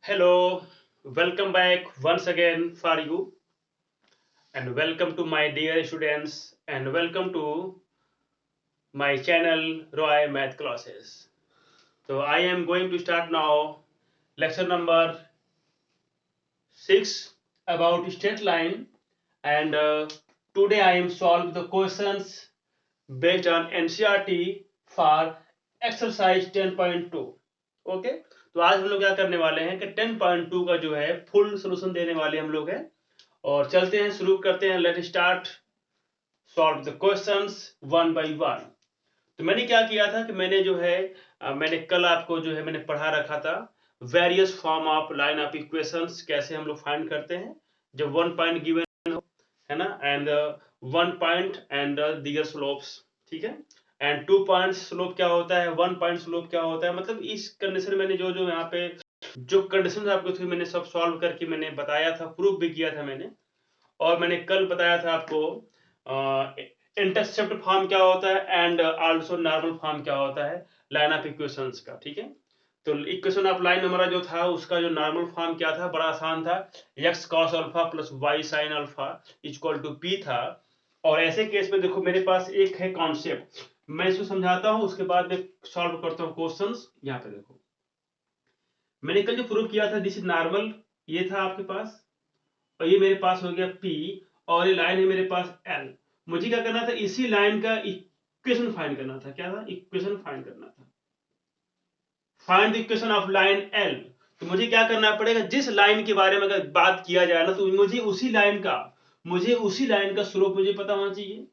Hello, welcome back once again for you, and welcome to my dear students, and welcome to my channel Roy Math Classes. So I am going to start now lecture number 6 about straight line, and today I am solve the questions based on NCERT for exercise 10.2. Okay, तो आज हम लोग क्या करने वाले हैं कि 10.2 का जो है फुल सोल्यूशन देने वाले हम लोग हैं। और चलते हैं, शुरू करते हैं। Let start solve the questions one by one. तो मैंने क्या किया था कि मैंने जो है मैंने कल आपको जो है मैंने पढ़ा रखा था various form of line of equations, कैसे हम लोग फाइंड करते हैं जब वन पॉइंट गिवन हो, है ना, एंड वन पॉइंट एंड दिगर स्लोप्स। ठीक है, एंड 2 पॉइंट स्लोप क्या होता है, 1 पॉइंट स्लोप क्या होता है, मतलब इस कंडीशन मैंने जो जो यहाँ पे जो कंडीशन आपको थी मैंने सब सॉल्व करके मैंने बताया था, प्रूफ भी किया था मैंने। और मैंने कल बताया था आपको इंटरसेप्ट फॉर्म क्या होता है एंड आल्सो नॉर्मल फॉर्म क्या होता है लाइन ऑफ इक्वेशंस का। ठीक है, तो इक्वेशन ऑफ लाइन हमारा जो था उसका जो नॉर्मल फॉर्म क्या था, बड़ा आसान था, x cos alpha plus y sin alpha equal to p था। और ऐसे केस में देखो मेरे पास एक है कॉन्सेप्ट, मैं इसको समझाता हूं उसके बाद मैं सॉल्व करता हूं क्वेश्चंस। यहाँ पे देखो मैंने कल जो प्रूव किया था दिस इज नॉर्मल, ये था आपके पास, और ये मेरे पास हो गया P, और ये लाइन है मेरे पास L। मुझे क्या करना था, इसी लाइन का इक्वेशन फाइंड करना था। क्या था, इक्वेशन फाइंड करना था। Find the equation of line L। तो मुझे क्या करना पड़ेगा, जिस लाइन के बारे में अगर बात किया जाए ना तो मुझे उसी लाइन का स्लोप मुझे पता होना चाहिए।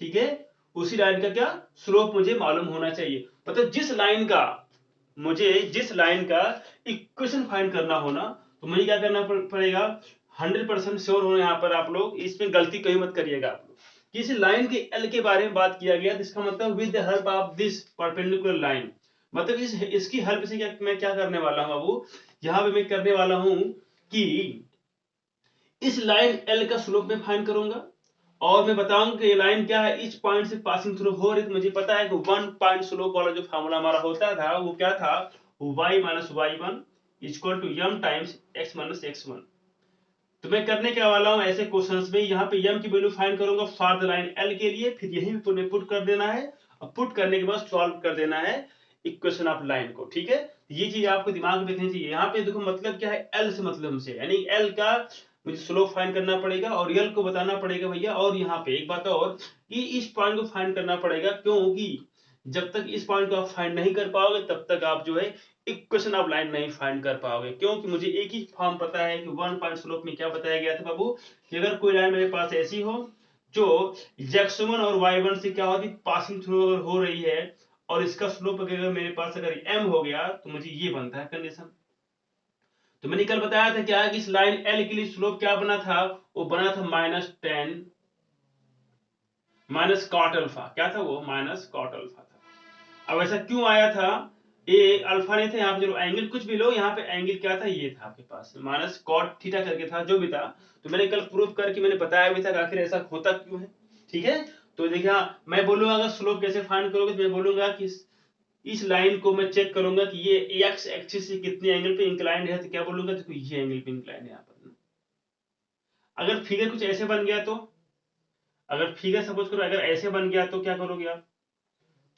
ठीक है, उसी लाइन का क्या स्लोप मुझे मालूम होना चाहिए। मतलब जिस लाइन का इक्वेशन फाइंड करना होना, तो मुझे क्या करना पड़ेगा, 100% श्योर हो यहाँ पर आप लोग, इसमें गलती कहीं मत करिएगा आप लोग। किसी लाइन के एल के बारे में बात किया गया, इसका मतलब with the help of this perpendicular line, मतलब इसकी हेल्प से मैं क्या करने वाला हूं बाबू, यहाँ पे मैं करने वाला हूं कि इस लाइन एल का स्लोप में फाइंड करूंगा, और मैं बताऊंगा कि ये लाइन क्या है, इस पॉइंट से पासिंग थ्रू हो रही। तो मुझे पता है कि 1 पॉइंट स्लोप वाला जो फॉर्मूला हमारा होता था वो क्या था, y minus y one equal to m times x minus x1। तो मैं करने क्या वाला हूं ऐसे क्वेश्चंस में, यहाँ पे m की वैल्यू फाइंड करूंगा फॉर द लाइन l के लिए, फिर यहीं पे पुट कर देना है, और पुट करने के बाद सॉल्व कर देना है इक्वेशन ऑफ लाइन को। ठीक है, ये चीज आपको दिमाग में रखनी चाहिए। यहाँ पे देखो मतलब क्या है, l से मतलब हमसे, यानी l का मुझे स्लोप फाइंड करना पड़ेगा और l को बताना पड़ेगा भैया। और यहाँ पे एक बात और कि इस पॉइंट को फाइंड करना पड़ेगा, क्योंकि जब तक इस पॉइंट को आप फाइंड नहीं कर पाओगे तब तक आप जो है इक्वेशन ऑफ लाइन नहीं फाइंड कर पाओगे। क्योंकि मुझे एक ही फॉर्म पता है कि 1 पॉइंट स्लोप में क्या बताया गया था बाबू, कि अगर कोई लाइन मेरे पास ऐसी हो जो x1 और y1 से क्या होती पासिंग थ्रू अगर हो रही है, और इसका स्लोप अगर मेरे पास अगर m हो गया, तो मुझे ये बनता है कंडीशन। तो मैंने कल बताया था क्या कि इस लाइन L के लिए स्लोप क्या बना था, वो बना था -10 माइनस कॉट अल्फा। क्या था वो, माइनस कॉट अल्फा था। अब ऐसा क्यों आया था, ये अल्फा नहीं था, यहाँ पे चलो एंगल कुछ भी लो, यहाँ पे एंगल क्या था, ये था आपके पास माइनस कॉट थीटा करके था, जो भी था। तो मैंने कल प्रूफ करके मैंने बताया भी था कि आखिर ऐसा होता क्यों है। ठीक है, तो देखिए मैं बोलूंगा अगर स्लोप कैसे फाइंड करोगे, तो मैं बोलूंगा कि इस लाइन को मैं चेक करूंगा कि ये एक्स एक्सिस से कितने एंगल पे इंक्लाइंड है, तो क्या बोलूंगा, देखो ये एंगल पे इंक्लाइंड है यहाँ पर। अगर फिगर कुछ ऐसे बन गया तो, अगर फिगर सपोज करो अगर ऐसे बन गया तो क्या करोगे आप,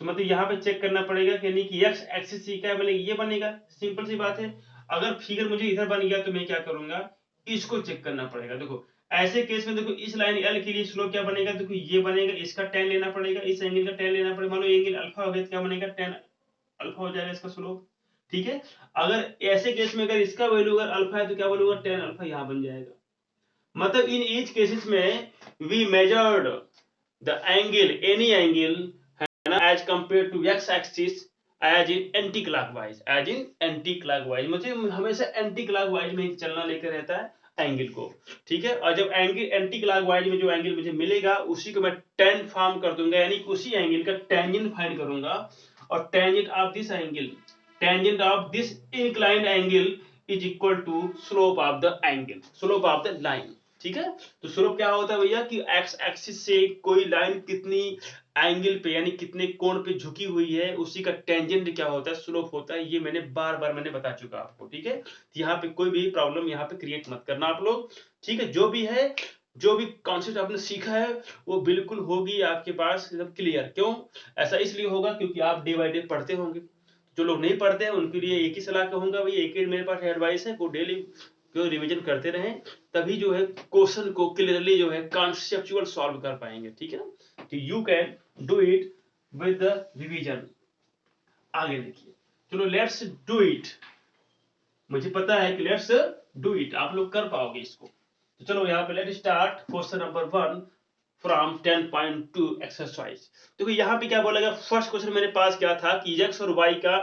तो मतलब यहाँ पे चेक करना पड़ेगा कि नहीं कि एक्स एक्सिस सी क्या बनेगा, ये बनेगा, सिंपल सी बात है। अगर फिगर मुझे इधर बन गया तो मैं क्या करूंगा, इसको चेक करना पड़ेगा। देखो ऐसे केस में देखो इस लाइन एल के लिए स्लोप क्या बनेगा, देखो ये बनेगा, इसका टेन लेना पड़ेगा, इस एंगल का टेन लेना पड़ेगा। मान लो एंगल अल्फा हो गया तो क्या बनेगा, टेन अल्फा हो जाएगा इसका स्लोप। ठीक है, अगर ऐसे केस में अगर इसका वैल्यू अगर अल्फा है तो क्या बोलूंगा, टेन अल्फा यहाँ बन जाएगा। मतलब इन ईच केसेस में we measured the angle, any angle, है ना, as compare to x axis as in anti clockwise, as in anti clockwise. मुझे हमेशा एंटी क्लॉकवाइज में ही चलना लेकर रहता है एंगल को। ठीक है, और जब एंगल एंटी क्लॉकवाइज में जो एंगल मुझे मिलेगा उसी को मैं टेन फॉर्म कर दूंगा, यानी उसी एंगल का टेंजेंट फाइंड करूंगा। और tangent of this angle, tangent of this inclined angle is equal to slope of the angle, slope of the line. ठीक है, तो स्लोप क्या होता है भैया कि एक्स एक्सिस से कोई लाइन कितनी एंगल पे यानी कितने कोण पे झुकी हुई है, उसी का टेंजेंट क्या होता है, स्लोप होता है। ये मैंने बार-बार मैंने बता चुका आपको, ठीक है? यहाँ पे कोई भी प्रॉब्लम यहाँ पे क्रिएट मत करना आप लोग, ठीक है? जो भी है, जो भी कॉन्सेप्ट आपने सीखा है, वो बिल्कुल होगी आपके पास एकदम क्लियर। क्यों? ऐसा इसलिए होगा क्योंकि आप डे बाय डे पढ़ते होंगे। जो लोग नहीं पढ़ते हैं उनके लिए एक ही सलाह कहूँगा, भई एक ही मेरे पास एडवाइस है, वो डेली को रिवीजन करते रहें, तभी जो है क्वेश्चन को क्लियरली जो है कॉन्सेप्चुअल सॉल्व कर पाएंगे, ठीक है ना? तो you can do it with the revision. आगे देखिए, चलो लेट्स डू इट। मुझे पता है कि लेट्स डू इट, आप लोग कर पाओगे इसको। तो चलो यहाँ पे let start question number 1 from 10.2 exercise. देखो यहाँ पे क्या बोला गया, फर्स्ट क्वेश्चन मेरे पास क्या था कि x और y का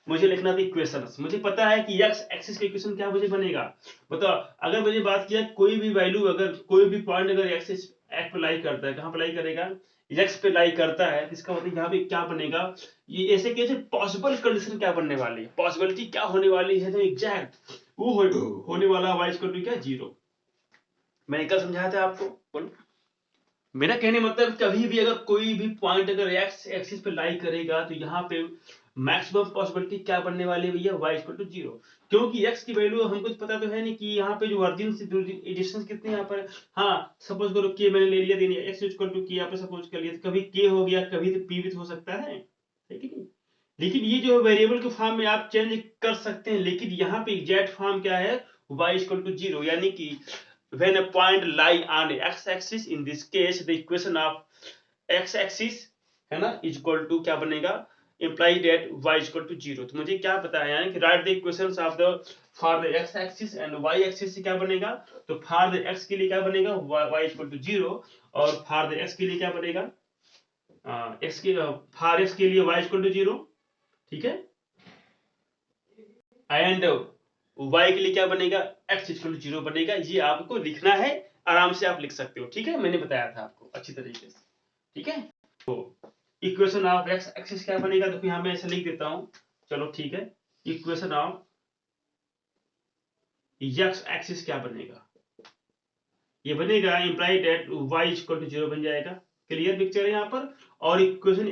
मुझे लिखना था इक्वेशंस। मुझे पता है कि x एक्सिस का इक्वेशन क्या मुझे बनेगा, बताओ। अगर मुझे बात किया कोई भी वैल्यू, अगर कोई भी पॉइंट अगर एक्सिस पे लाई करता है, कहां पे लाई करेगा, x पे लाई करता है, इसका मतलब यहाँ पे क्या बनेगा, ये ऐसे कैसे पॉसिबल कंडीशन क्या बनने वाली है, पॉसिबिलिटी क्या होने वाली है, तो एग्जैक्ट वो होने वाला y इक्वल टू क्या, 0। मैंने क्या समझाया था आपको, बोलो। मेरा कहने मतलब कभी भी अगर कोई भी पॉइंट अगर एक्स एक्सिस पे लाई करेगा तो यहाँ पे मैक्सिमम पॉसिबिलिटी क्या बनने वाली है भैया, y इक्वल टू 0। क्योंकि x की वैल्यू हमको पता तो है नहीं कि यहाँ पे जो वर्जिन से डिस्टेंस कितने यहाँ पर। हाँ, सपोज करो k मैंने ले लिया, देनी x इक्वल टू k यहाँ पे सपोज कर लिया, तो कभी k हो गया, कभी तो p भी हो सकता है कि नहीं। लेकिन ये जो वेरिएबल के फॉर्म में आप चेंज कर सकते हैं, लेकिन यहाँ पे एग्जैक्ट फॉर्म क्या है, y इक्वल टू 0, यानी कि when a point lie on x-axis, in this case the equation of x-axis है ना is equal to क्या बनेगा, imply that y is equal to 0। तो मुझे क्या पता है, यानी कि write the equations of the for the x-axis and y-axis से क्या बनेगा, तो for the x के लिए क्या बनेगा, y is equal to 0, और for the x के लिए क्या बनेगा, x के for x के लिए y is equal to 0, ठीक है, एंड y के लिए क्या बनेगा, x इक्वल टू 0 बनेगा। ये आपको लिखना है, आराम से आप लिख सकते हो, ठीक है, मैंने बताया था आपको अच्छी तरीके से, ठीक है। तो इक्वेशन ऑफ x एक्सिस क्या बनेगा, देखो यहां मैं ऐसे लिख देता हूं, चलो ठीक है। इक्वेशन ऑफ x एक्सिस क्या बनेगा, ये बनेगा imply that y equal to 0 बन जाएगा। क्लियर पिक्चर है यहाँ पर। और इक्वेशन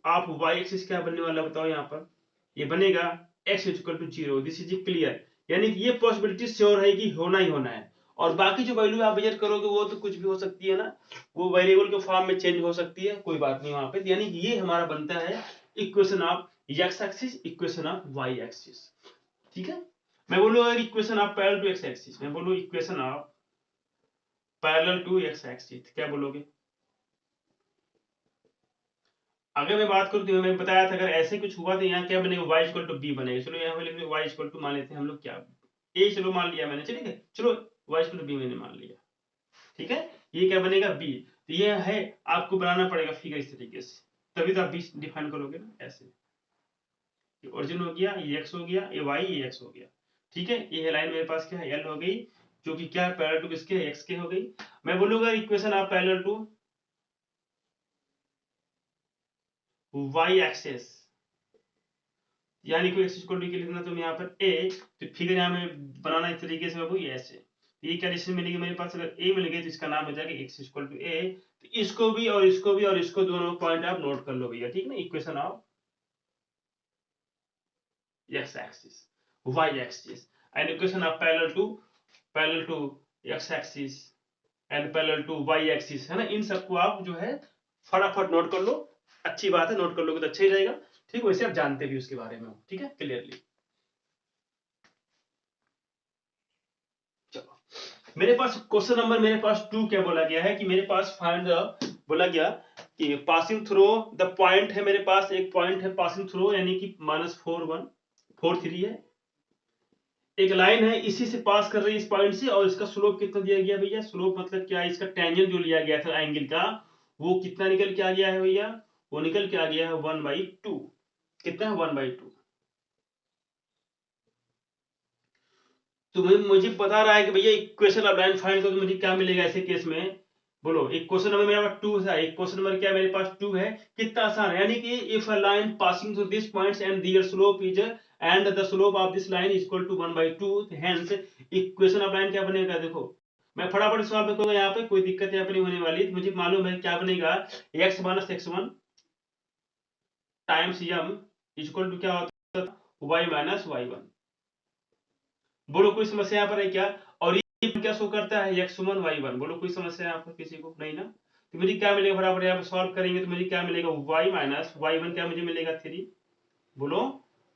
ऑफ y एक्सिस क्या बनने वाला बताओ, यहाँ पर ये बनेगा x equal to 0। This is clear, यानी कि ये पॉसिबिलिटी श्योर है कि होना ही होना है। और बाकी जो वैल्यू आप मेजर करोगे वो तो कुछ भी हो सकती है ना, वो वेरिएबल के फॉर्म में चेंज हो सकती है, कोई बात नहीं वहां पे। यानी कि ये हमारा बनता है equation of x axis, equation of y axis, ठीक है। मैं बोलूँ अगर equation of parallel to x axis, मैं बोलूँ equation of parallel to x axis, क्या बोलोगे। अगर मैं बात करूं तो मैंने बताया था अगर ऐसे कुछ हुआ तो यहाँ क्या बनेगा, y इक्वल टू बी बनेगा। चलो यहाँ पे लिख दो y इक्वल टू, मान लेते हैं हम लोग क्या, a चलो मान लिया मैंने, चलिए चलो y इक्वल टू बी मैंने मान लिया, ठीक है। ये क्या बनेगा, b। तो ये है, आपको बनाना पड़ेगा फिगर इस तरीके से, तभी तो आप b डिफाइन करोगे ना, ऐसे। ये ओरिजिन हो गया, ये x हो गया, ये y, ये x हो गया, ठीक है। ये लाइन मेरे पास क्या है, l हो गई, जो कि क्या है पैरेलल टू किसके, x के हो गई। मैं बोलूंगा equation of parallel to y axis, यानी कोई एक्सिस इक्वल टू के लिखना तुम यहाँ पर a, तो फिगर यहाँ में बनाना इस तरीके से बाबू, ये ऐसे। ये क्या डिस्टेंस मिलेगी मेरे पास, अगर a मिल गई तो इसका नाम हो जाएगा x इक्वल टू a। तो इसको भी और इसको भी और इसको दोनों पॉइंट आप नोट कर लो भैया, ठीक ना। Equation of x axis, y axis and equation of parallel to x axis and parallel to y axis, है ना। इन सबको आप जो है फटाफट नोट कर लो, अच्छी बात है, नोट कर लोगे तो अच्छा ही रहेगा, ठीक। वैसे आप जानते भी उसके बारे में, ठीक है, क्लियरली। मेरे पास क्वेश्चन नंबर मेरे पास 2 क्या बोला गया है कि मेरे पास फाइंड बोला गया कि पासिंग थ्रू द पॉइंट है, मेरे पास एक पॉइंट है पासिंग थ्रू, यानी कि -4 1 4 3 है। एक लाइन है इसी से पास कर रही है, इस पॉइंट से, और इसका स्लोप कितना दिया गया भैया, स्लोप मतलब क्या है, इसका टेंजेंट जो लिया गया था एंगल का, वो कितना निकल के आ गया है भैया, वो निकल के आ गया है 1/2। कितना है, 1/2। तो मुझे बता रहा है कि भैया इक्वेशन ऑफ लाइन फाइंड करो, तो मुझे क्या मिलेगा ऐसे केस में, बोलो। एक क्वेश्चन नंबर मेरे पास 2 है, एक क्वेश्चन नंबर क्या मेरे पास 2 है। कितना आसान है, यानी कि if a line passing through this points and their slope is and the slope of this line is equal to 1/2, hence equation of line क्या बनेगा, देखो मैं फटाफट सॉल्व करूंगा, यहाँ पे कोई दिक्कत यहाँ पे नहीं होने वाली। मुझे मालूम है क्या बनेगा, x minus x1 times m equal to क्या होता है, y माइनस y1। बोलो कोई समस्या यहाँ पर है क्या? और ये क्या शो करता है, x1 y1। बोलो कोई समस्या यहाँ पर किसी को? नहीं ना। तो मुझे क्या मिलेगा, फटाफट यहाँ पे सॉल्व करेंगे तो मुझे क्या मिलेगा, y माइनस y1 क्या मुझे मिलेगा 3। बोलो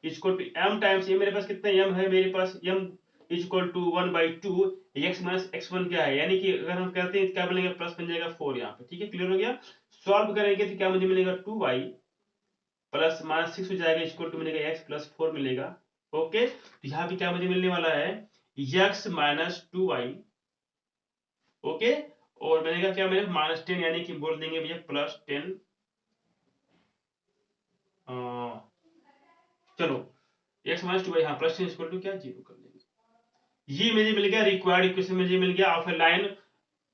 इक्वल टू m टाइम्स, ये मेरे पास कितना m है, मेरे पास m equal to 1/2 x minus x1 क्या है, यानी कि अगर हम कहते हैं क्या बनेगा, प्लस बन जाएगा 4 यहाँ पे। ठीक है, क्लियर हो गया। सॉल्व करेंगे तो क्या मुझे मिलेगा, 2y प्लस माइनस 6 हो जाएगा, इक्वल टू मिलेगा x प्लस 4 मिलेगा। ओके, तो यहाँ पे क्या मुझे मिलने वाला है, x माइनस 2y। ओके, और बनेगा क्या, मेरे माइनस 10, यानी कि बोल देंगे भैया प्लस 10। चलो x माइनस 2y, हाँ प्लस 10 इक्वल टू क्या, 0 कर देंगे। ये मुझे मिल गया रिक्वायर्ड इक्वेशन, मुझे मिल गया of A line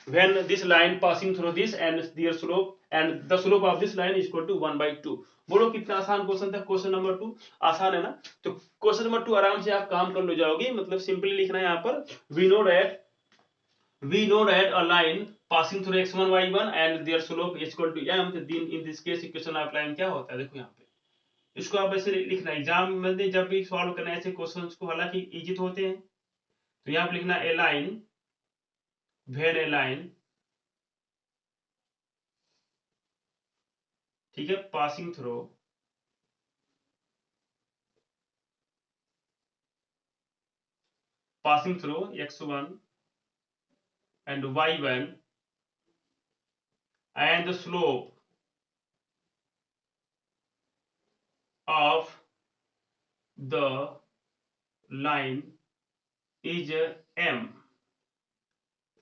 when this line passing through this and their slope and the slope of this line is equal to 1/2। बोलो कितना आसान क्वेश्चन था, क्वेश्चन नंबर 2। आसान है ना। तो क्वेश्चन नंबर 2 आराम से आप काम कर लो जाओगे, मतलब सिंपली लिखना है यहाँ पर, we know that a line passing through x1 y1 and their slope is equal to m। then in this case equation of line क्या होता है, देखो यहाँ पे इसको आप ऐसे लिखना है एग्जाम में जब भी सॉल्व करना है ऐसे क्वेश्चंस को, हालांकि इजी तो होते हैं। तो यहाँ पे लिखना ए लाइन, वेन ए लाइन, ठीक है, passing through x1 and y1 and the slope of the line is m,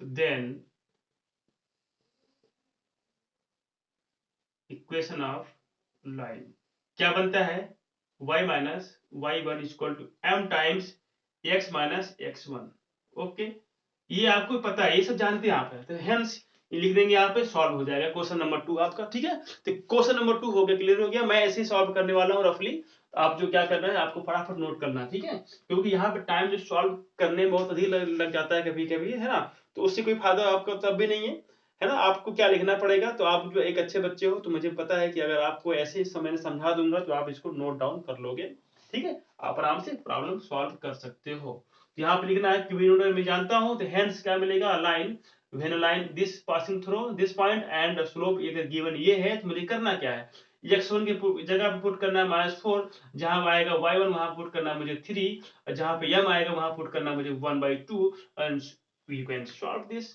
then equation of line क्या बनता है, y minus y1 equal to m times x minus x1। Okay, ये आपको पता है, ये सब जानते हैं आप, तो हेंस लिख देंगे यहाँ पे, सॉल्व हो जाएगा क्वेश्चन नंबर 2 आपका। ठीक है, तो क्वेश्चन नंबर 2 हो गया, क्लियर हो गया। मैं ऐसे ही सॉल्व करने वाला हूँ रफली, आप जो क्या करना है आपको फटाफट नोट करना है, ठीक है, क्योंकि यहाँ पे टाइम जो सॉल्व करने में बहुत अधिक लग जाता है कभी कभी, है ना, तो उससे कोई फायदा आपको तब भी नहीं है ना। आपको क्या लिखना पड़ेगा, तो आप जो एक अच्छे बच्चे हो तो मुझे पता है कि अगर आपको ऐसे समय में समझा दूंगा तो आप इसको नोट डाउन कर लोगे। ठीक है, आप आराम से प्रॉब्लम सॉल्व कर सकते हो। यहाँ पे लिखना है कि मैं जानता हूं, तो हेंस क्या मिलेगा, line when a line this passing through this point and slope इधर गिवन ये है, तो मुझे करना क्या है, x1 की जगह पे पुट करना है -4, जहां आएगा y1 वहां पुट करना है मुझे 3, और जहां पे m आएगा वहां पुट करना है मुझे 1/2 and we can solve this,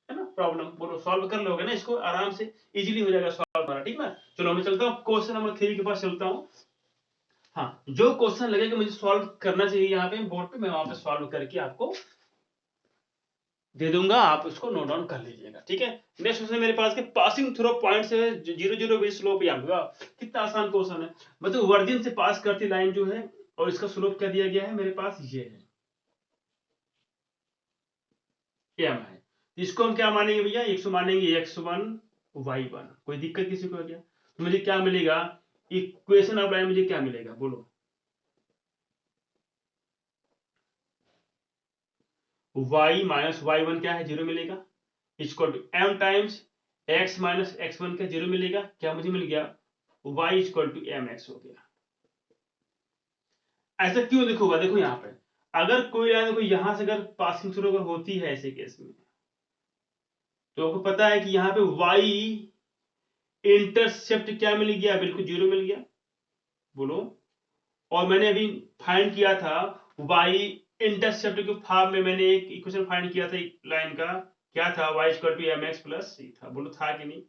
है ना प्रॉब्लम। बोलो सॉल्व कर लोगे ना इसको, आराम से इजीली हो जाएगा सॉल्व करना, ठीक ना। चलो मैं चलता हूँ क्वेश्चन नंबर 3 के पास चलता हूँ। हाँ, जो क्वेश्चन लगे कि मुझे सॉल्व करना चाहिए यहाँ पे बोर्ड पे, मैं वहां पे सॉल्व करके आपको दे दूंगा, आप उसको नोट डाउन कर लीजिएगा। ठीक है, नेक्स्ट क्वेश्चन मेरे पास के पासिंग थ्रू पॉइंट से 0 विद स्लोप या कितना आसान क्वेश्चन है। मतलब वर्जिन से पास करती लाइन जो है और इसका स्लोप क्या दिया गया है मेरे पास, ये है m है। इसको हम क्या मानेंगे भैया, 100 मानेंगे, x1 y1। कोई दिक्कत किसी को है क्या? तो मुझे क्या मिलेगा, इक्वेशन ऑफ लाइन मुझे क्या मिलेगा, बोलो y माइनस y1 क्या है, 0 मिलेगा, equal to m times x minus x1 का 0 मिलेगा, क्या मुझे मिल गया, y इक्वल टू mx हो गया। ऐसा क्यों लिखूंगा, देखो यहाँ पे अगर कोई लाइन देखो यहां से अगर पासिंग थ्रू अगर होती है ऐसे केस में, तो आपको पता है कि यहाँ पे y इंटरसेप्ट क्या मिल गया, बिल्कुल 0 मिल गया। बोलो, और मैंने अभी फाइंड किया था y इंटरसेप्ट के फॉर्म में, मैंने एक इक्वेशन फाइंड किया था लाइन का, क्या था, y equal to mx plus c था। बोलो था कि नहीं।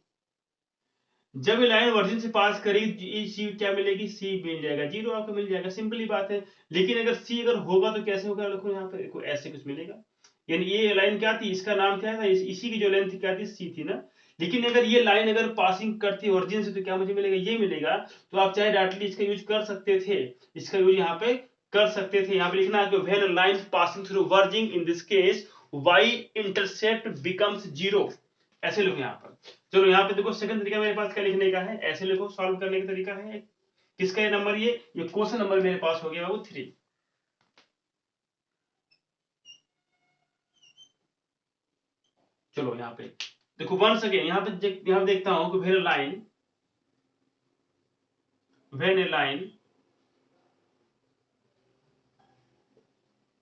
जब ये लाइन वर्जिन से पास करेगी सी क्या मिलेगी, सी मिल जाएगा, 0 आपको मिल जाएगा, सिंपली बात है। लेकिन अगर सी अगर होगा तो कैसे होगा, देखो यहाँ पे देखो ऐसे कुछ मिलेगा, यानी ये लाइन क्या थी, इसका नाम क्या था, इसी की जो लाइन थी क्या थी, सी थी ना। लेकिन अगर ये लाइन अगर पासिंग करती ओरिजिन से तो क्या मुझे मिलेगा, ये मिलेगा। तो आप चाहे डायरेक्टली इसका यूज कर सकते थे, इसका यूज यहाँ पे कर सकते थे। यहाँ पे लिखना है कि when line passing through virgin in this case y intercept becomes 0, ऐसे लिखो यहाँ पर। चलो यहाँ पे देखो सेकंड तरीका मेरे पास क्या लिखने का है, ऐसे लिखो, सॉल्व करने का तरीका है किसका, ये नंबर, ये क्वेश्चन नंबर मेरे पास हो गया वो 3। चलो यहाँ पे देखो वंस अगेन, यहाँ पे देखता हूं कि when A line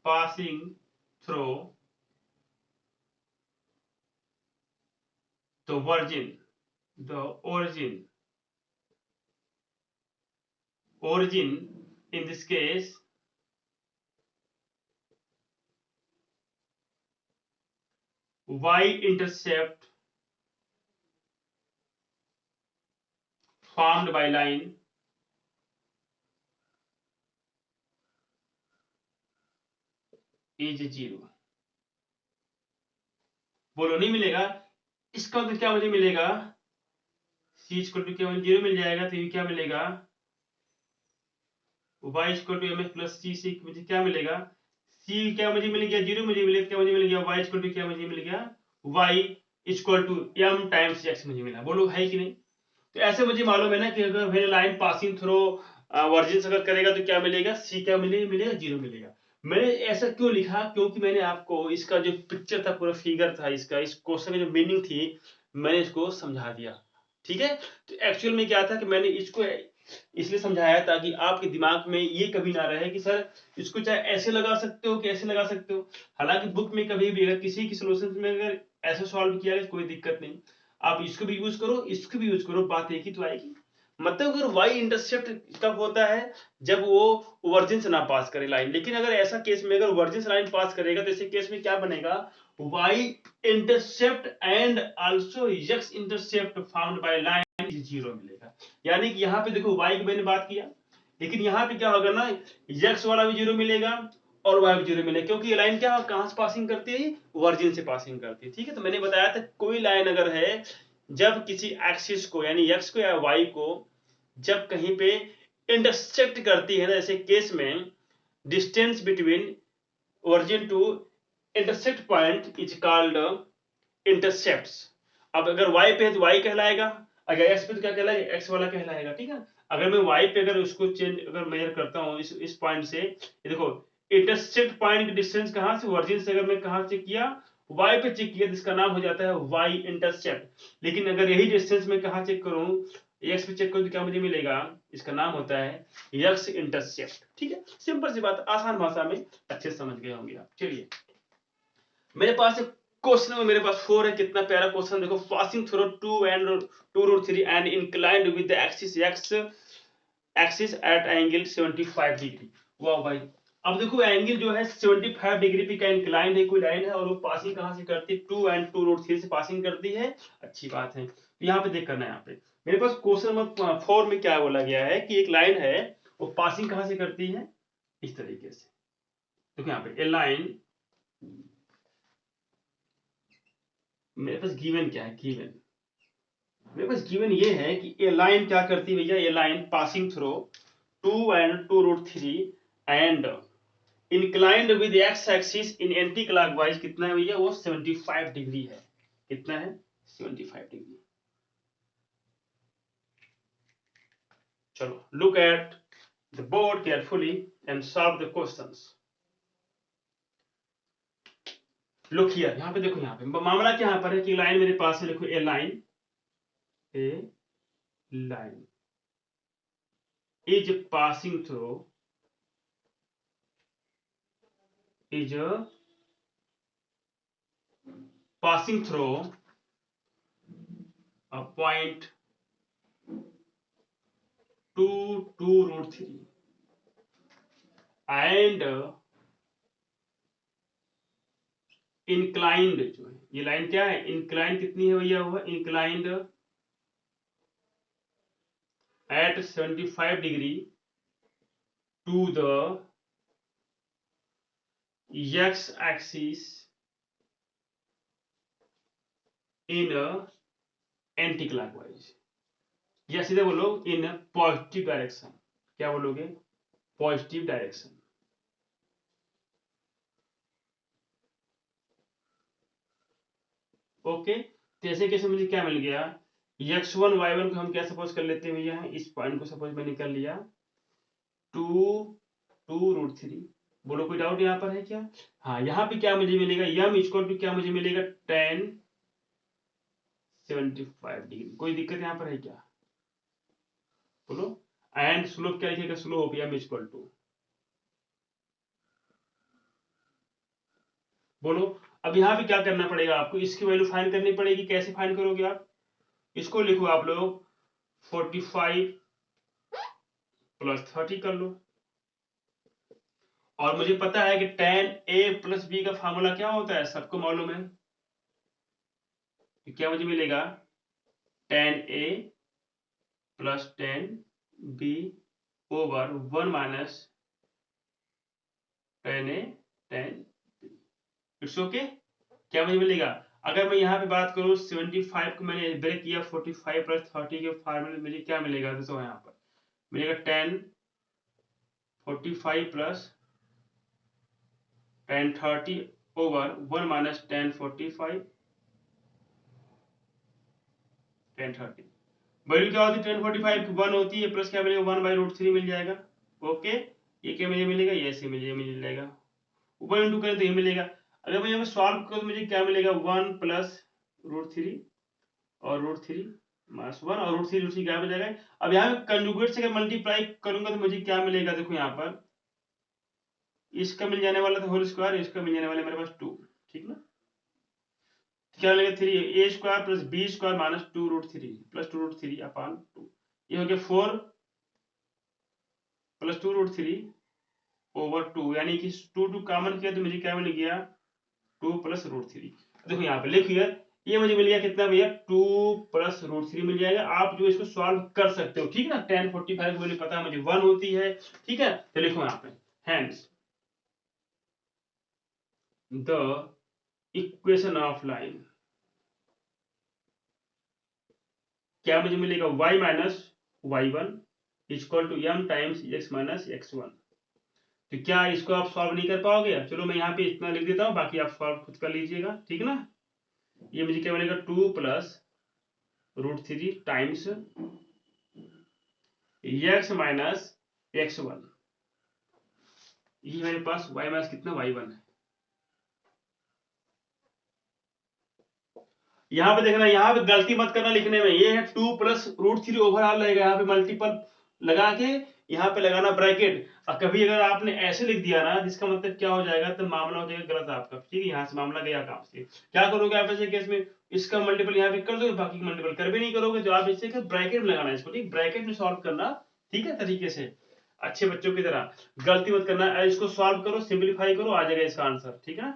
passing through the origin in this case y-intercept formed by line is 0। बोलो नहीं मिलेगा, इसका मतलब क्या मुझे मिलेगा, c इक्वल टू क्या 0 मिल जाएगा, तो ये क्या मिलेगा, y equal to mx plus c से मुझे क्या मिलेगा, c क्या मुझे मिल गया 0 मुझे मिलेगा, क्या मुझे मिल गया y इक्वल टू क्या मुझे मिल गया, y equal to m times x मुझे मिला। बोलो है कि नहीं। तो ऐसे मुझे मालूम है ना कि अगर when line passing through virgin अगर करेगा तो क्या मिलेगा, सी क्या मिलेगा 0 मिलेगा। मैंने ऐसा क्यों लिखा, क्योंकि मैंने आपको इसका जो पिक्चर था, पूरा फिगर था इसका, इस क्वेश्चन की जो मीनिंग थी मैंने इसको समझा दिया। ठीक है, तो एक्चुअल में क्या था कि मैंने इसको इसलिए समझाया ताकि आपके दिमाग में ये कभी ना रहे कि सर इसको चाहे ऐसे लगा सकते हो कि ऐसे लगा सकते हो। हालांकि बुक में कभी भी अगर किसी की सोल्यूशन में अगर ऐसे सॉल्व किया है कोई दिक्कत नहीं, आप इसको भी यूज करो इसको भी यूज करो, बात एक ही तो आएगी। मतलब अगर y इंटरसेप्ट कब होता है, जब वो वर्जिन से ना पास करे लाइन। लेकिन अगर ऐसा केस में अगर वर्जिन से लाइन पास करेगा तो ऐसे केस में क्या बनेगा, y intercept and also x intercept found by line 0 मिलेगा। यानी कि यहाँ पे देखो y की मैंने बात किया, लेकिन यहाँ पे क्या होगा ना, x वाला भी 0 मिलेगा और y भी 0 मिलेगा, क्योंकि ये लाइन क्या कहां से पासिंग करती है, वर्जिन से पासिंग करती है। ठीक है, तो मैंने बताया था कोई लाइन अगर है जब किसी एक्सिस को यानी x को या y को जब कहीं पे इंटरसेक्ट करती है ना, ऐसे केस में distance between origin to intersect point is called intercepts. अब अगर y पे है तो y कहलाएगा, अगर x पे तो क्या कहलाएगा, x वाला कहलाएगा। ठीक है, अगर मैं y पे अगर उसको चेंज अगर मेजर करता हूं इस पॉइंट से, ये देखो इंटरसेक्ट पॉइंट की डिस्टेंस कहां से, ओरिजिन से अगर मैं कहां से किया, y पे चेक किया, जिसका नाम हो जाता है y इंटरसेप्ट। लेकिन अगर यही डिस्टेंस में कहां चेक करूं, x पे चेक करूं तो क्या मुझे मिलेगा, इसका नाम होता है x इंटरसेप्ट। ठीक है, सिंपल सी बात, आसान भाषा में अच्छे समझ गए होंगे आप। चलिए मेरे पास एक क्वेश्चन में, मेरे पास 4 है, कितना प्यारा क्वेश्चन देखो, passing through 2√3 and inclined with the axis axis at angle 75 degree. वाह भाई, अब देखो एंगल जो है 75 डिग्री पे का इंक्लाइंड है, कोई लाइन है और वो पासिंग कहां से करती है, 2√3 से पासिंग करती है। अच्छी बात है, तो यहाँ पे देख करना है, यहाँ पे मेरे पास क्वेश्चन नंबर 4 में क्या बोला गया है कि एक लाइन है वो पासिंग कहां से करती है, इस तरीके से देखो यहाँ पे ए लाइन, मेरे पास गिवन क्या है, मेरे पास गिवन ये है कि ए लाइन क्या करती है भैया, a line passing through 2√3 and inclined with x axis in anti clockwise कितना है भैया, वो 75 डिग्री है। कितना है, 75 डिग्री। चलो look at the board carefully and solve the questions. Look here, यहाँ पे देखो, यहाँ पे मामला क्या यहाँ पर है कि लाइन मेरे पास है, देखो ए line is passing through a point 2√3 and inclined, जो है ये लाइन क्या है, इंक्लाइंड कितनी है भैया, वो inclined at 75 degree to the x axis in anti clockwise, या सीधे बोलो इन पॉजिटिव डायरेक्शन। क्या बोलोगे, पॉजिटिव डायरेक्शन। ओके, तो ऐसे कैसे मुझे क्या मिल गया, x1 y1 को हम क्या सपोज कर लेते हैं भैया, इस पॉइंट को सपोज मैंने कर लिया 2√3। बोलो कोई डाउट यहाँ पर है क्या, हाँ यहाँ पे क्या मुझे मिलेगा, यम इक्वल टू क्या मुझे मिलेगा, tan 75 डिग्री। कोई दिक्कत यहाँ पर है क्या? बोलो। एंड स्लोप क्या लिखेगा? स्लोप m इक्वल टू, बोलो। अब यहाँ पे क्या करना पड़ेगा आपको? इसकी वैल्यू फाइंड करनी पड़ेगी। कैसे फाइंड करोगे आप? इसको लिखो आप लोग 45 प्लस 30 कर लो। और मुझे पता है कि tan a प्लस बी का फॉर्मूला क्या होता है, सबको मालूम है। क्या मुझे मिलेगा? tan a plus tan b over 1 minus tan a tan b। It's okay. क्या मुझे मिलेगा? अगर मैं यहाँ पे बात करूँ 75 को मैंने ब्रेक किया 45 प्लस 30 के फॉर्मूले, मुझे क्या मिलेगा? दोस्तों यहाँ पर मिलेगा tan 45 plus tan 30 over 1 minus tan 45 tan 30। Value क्या होती है tan 45 की? 1 होती है, प्लस क्या मिलेगा? 1/√3 मिल जाएगा। ओके, ये क्या मुझे मिलेगा? ये ऐसे मिल जाएगा। ऊपर इंटू करें तो ये मिलेगा। अगर मैं यहाँ सॉल्व करूँ तो मुझे क्या मिलेगा? 1 प्लस √3 और √3 माइनस 1 और √3 क्या हो जाएगा? अब यहाँ पे कंजुगेट से अगर मल्टीप्लाई करूंगा तो मुझे क्या मिलेगा? देखो यहाँ पर इसका मिल जाने वाला था होल स्क्वायर, इसका मिल जाने वाला मेरे पास 2, ठीक ना? क्या मिलेगा? 3 a square plus b square minus 2√3 plus 2√3 upon 2। ये हो गया 4 प्लस 2√3 ओवर 2, यानी कि 2 कॉमन किया तो मुझे क्या मिल गया? 2 प्लस √3। देखो यहाँ पे लिख हियर, ये मुझे मिल गया कितना भैया? 2 प्लस √3 मिल जाएगा। आप जो इसको सॉल्व कर सकते हो, ठीक है ना? tan 45 मुझे पता है, मुझे 1 होती है, ठीक है? तो लिखो यहाँ पे hence the equation of line. क्या मुझे मिलेगा? y minus y1 equal to m times x minus x1। तो क्या इसको आप सॉल्व नहीं कर पाओगे? चलो मैं यहाँ पे इतना लिख देता हूँ, बाकी आप सॉल्व खुद कर लीजिएगा, ठीक है ना? ये मुझे क्या मिलेगा? 2 plus √3 times x minus x1। ये मेरे पास y माइनस कितना? y1 है। यहाँ पे देखना, यहाँ पे गलती मत करना लिखने में। ये है 2 प्लस √3 ओवरऑल रहेगा, यहाँ पे मल्टीपल लगा के यहाँ पे लगाना ब्रैकेट। और कभी अगर आपने ऐसे लिख दिया ना, जिसका मतलब क्या हो जाएगा? तो मामला हो जाएगा गलत आपका, ठीक है? यहाँ से मामला गया काम से। क्या करोगे आप ऐसे केस में? इसका मल्टीपल यहाँ पे कर दोगे, बाकी मल्टीपल कर भी नहीं करोगे, तो आप इसे ब्रैकेट में लगाना इसको, ठीक? ब्रैकेट में सॉल्व करना, ठीक है? तरीके से अच्छे बच्चों की तरह गलती मत करना। इसको सॉल्व करो, सिंप्लीफाई करो, आ जाएगा इसका आंसर, ठीक है?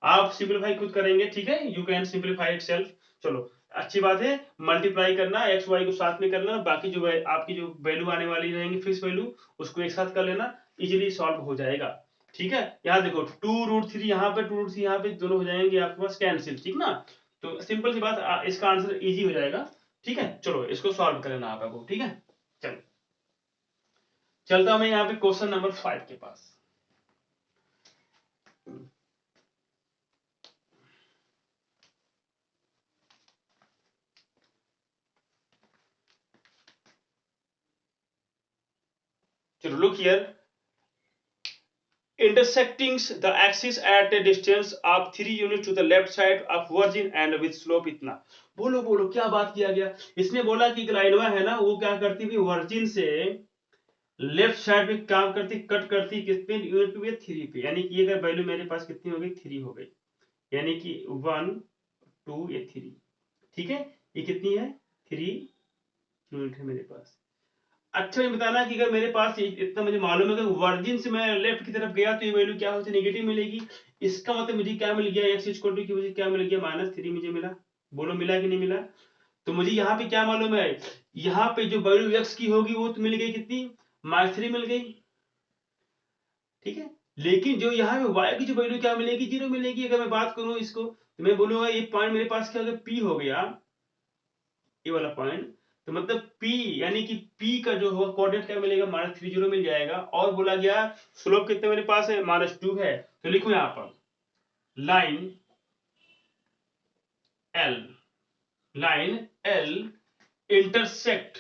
आप सिंप्लीफाई खुद करेंगे, ठीक है? You can simplify it self. चलो, अच्छी बात है। मल्टीप्लाई करना, एक्स वाई को साथ में करना, बाकी जो आपकी जो वैल्यू आने वाली रहेंगी फिक्स वैल्यू, उसको एक साथ कर लेना, इजीली सॉल्व हो जाएगा, ठीक है? यहाँ देखो 2√3 यहाँ पे, 2√3 यहाँ पे, दोनों हो जाएंगे आपके पास कैंसिल, ठीक ना? तो सिंपल सी बात, इसका आंसर इजी हो जाएगा, ठीक है? चलो इसको सॉल्व कर लेना आपको, ठीक है? चलो, चलता हूं मैं यहाँ पे क्वेश्चन नंबर 5 के पास। चलो, look here, intersecting the axis at a distance of 3 units to the left side of origin and with slope इतना। बोलो बोलो, क्या बात किया गया? इसने बोला कि लाइनवा है ना, वो क्या करती थी? origin से लेफ्ट साइड पे काम करती, कट करती कितने यूनिट पे? 3 पे। यानी कि अगर वैल्यू मेरे पास कितनी हो गई? 3 हो गई। यानी कि 1 2 ये 3, ठीक है? ये कितनी है? 3 यूनिट है मेरे पास। अच्छा, ये बताना कि अगर मेरे पास इतना मुझे मालूम है कि वर्जिन से मैं लेफ्ट की तरफ गया तो ये वैल्यू क्या होती है? नेगेटिव मिलेगी। इसका मतलब मुझे क्या मिल गया? x इक्वल टू की मुझे क्या मिल गया? -3 मुझे मिला। बोलो, मिला कि नहीं मिला? तो मुझे यहाँ पे क्या मालूम है? यहाँ पे जो वैल्यू x की होगी वो तो मिल गई कितनी? -3 मिल गई, ठीक है? लेकिन जो यहाँ पे y की जो वैल्यू क्या मिलेगी? 0 मिलेगी। अगर मैं बात करूं इसको, तो मैं बोलूंगा ये पॉइंट मेरे पास क्या हो गया? P हो गया, ये वाला पॉइंट। तो मतलब P, यानी कि P का जो होगा कोऑर्डिनेट क्या मिलेगा? -30 मिल जाएगा। और बोला गया स्लोप कितने मेरे पास है? -2 है। तो लिखो यहां पर line L, line L intersect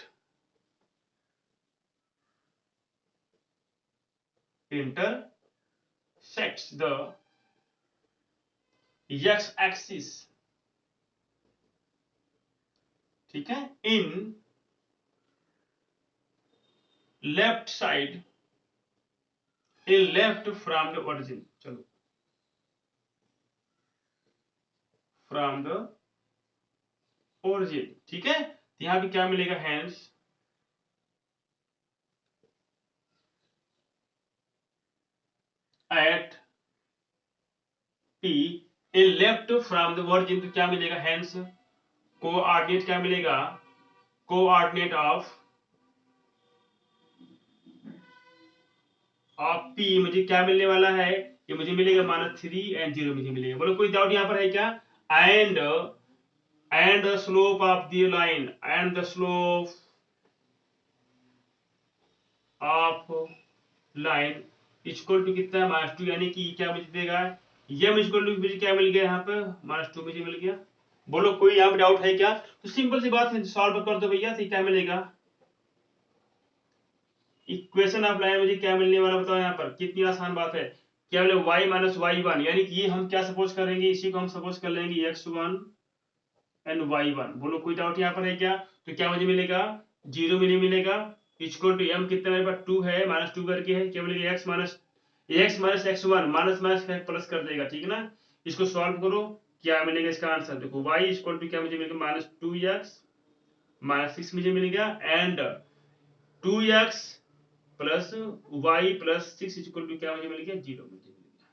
the x axis, ठीक है, in left side, in left from the origin, चलो फ्रॉम द ओरिजिन, ठीक है। तो यहां पे क्या मिलेगा, hands eight P in left from the origin, तो क्या मिलेगा, हैंड्स कोऑर्डिनेट क्या मिलेगा, कोऑर्डिनेट ऑफ पी मुझे क्या मिलने वाला है, ये मुझे मिलेगा -3 एंड 0 मुझे मिलेगा। बोलो कोई डाउट यहाँ पर है क्या? And the slope of the line, and the slope of line equal to कितना, -2, यानी कि क्या मुझे देगा, ये इक्वल टू मुझे क्या मिल गया यहाँ पे, -2 मुझे मिल गया। बोलो कोई यहाँ पे डाउट है क्या? तो सिंपल सी बात है, सॉल्व कर दो भैया, तो क्या मिलेगा, इक्वेशन ऑफ लाइन मुझे क्या मिलने वाला बताओ, यहाँ पर कितनी आसान बात है। क्या बोले y माइनस y1, यानी कि ये हम क्या सपोज करेंगे, इसी को हम सपोज कर लेंगे x1 एंड y1। बोलो कोई डाउट यहाँ पर है क्या? तो क्या मुझे मिलेगा, 0 मुझे मिलेगा, इक्वल टू m कितना मेरे पास 2 है, -2 करके है, क्या मिलेगा, x minus x1 minus minus plus कर देगा, ठीक है ना। इसको सॉल्व करो, क्या मिलेगा इसका आंसर, देखो y इक्वल टू क्या मुझे मिलेगा, -2x -6 मुझे मिलेगा, and 2x plus y plus 6 equal to क्या मुझे मिल गया, 0 मुझे मिल गया।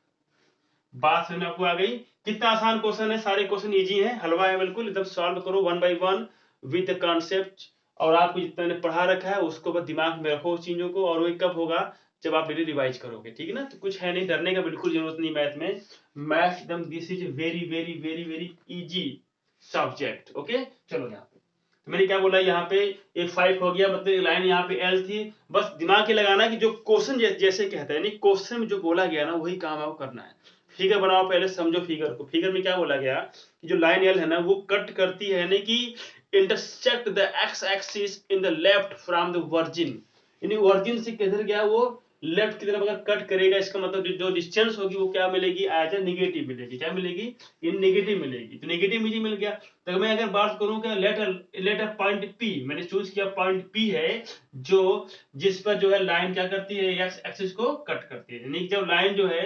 बात समझ में आपको आ गई? कितना आसान क्वेश्चन है, सारे क्वेश्चन इजी है, हलवा है बिल्कुल एकदम। सॉल्व करो 1 बाय 1 विद द कॉन्सेप्ट, और आपको जितना मैंने पढ़ा रखा है उसको बस दिमाग में रखो उस चीजों को, और वो कब होगा, जब आप डेली रिवाइज करोगे, ठीक है ना। तो कुछ है नहीं, डरने का बिल्कुल जरूरत नहीं मैथ में। मैथ एकदम this is very very very very easy subject, okay. चलो यहाँ पे तो मैंने क्या बोला, यहाँ पे एक 5 हो गया, मतलब लाइन यहाँ पे एल थी। बस दिमाग के लगाना कि जो क्वेश्चन जैसे कहता है, नहीं क्वेश्चन में जो बोला गया ना वही काम आपको करना है। फिगर बनाओ, पहले समझो फिगर को। फिगर में क्या बोला गया कि जो लाइन एल है ना वो कट करती है, यानी कि intersect the x axis in the left from the virgin, यानी वर्जिन से किधर गया, वो लेफ्ट की तरफ अगर कट करेगा, इसका मतलब जो डिस्टेंस होगी वो क्या मिलेगी, एज ए नेगेटिव मिलेगी। क्या मिलेगी, इन नेगेटिव मिलेगी। तो नेगेटिव मुझे मिल गया। तो मैं अगर बात करूं क्या, लेटर पॉइंट पी, मैंने चूज किया पॉइंट पी है, जो जिस पर जो है लाइन क्या करती है, एक्स एक्सिस को कट करती है, यानी जब लाइन जो है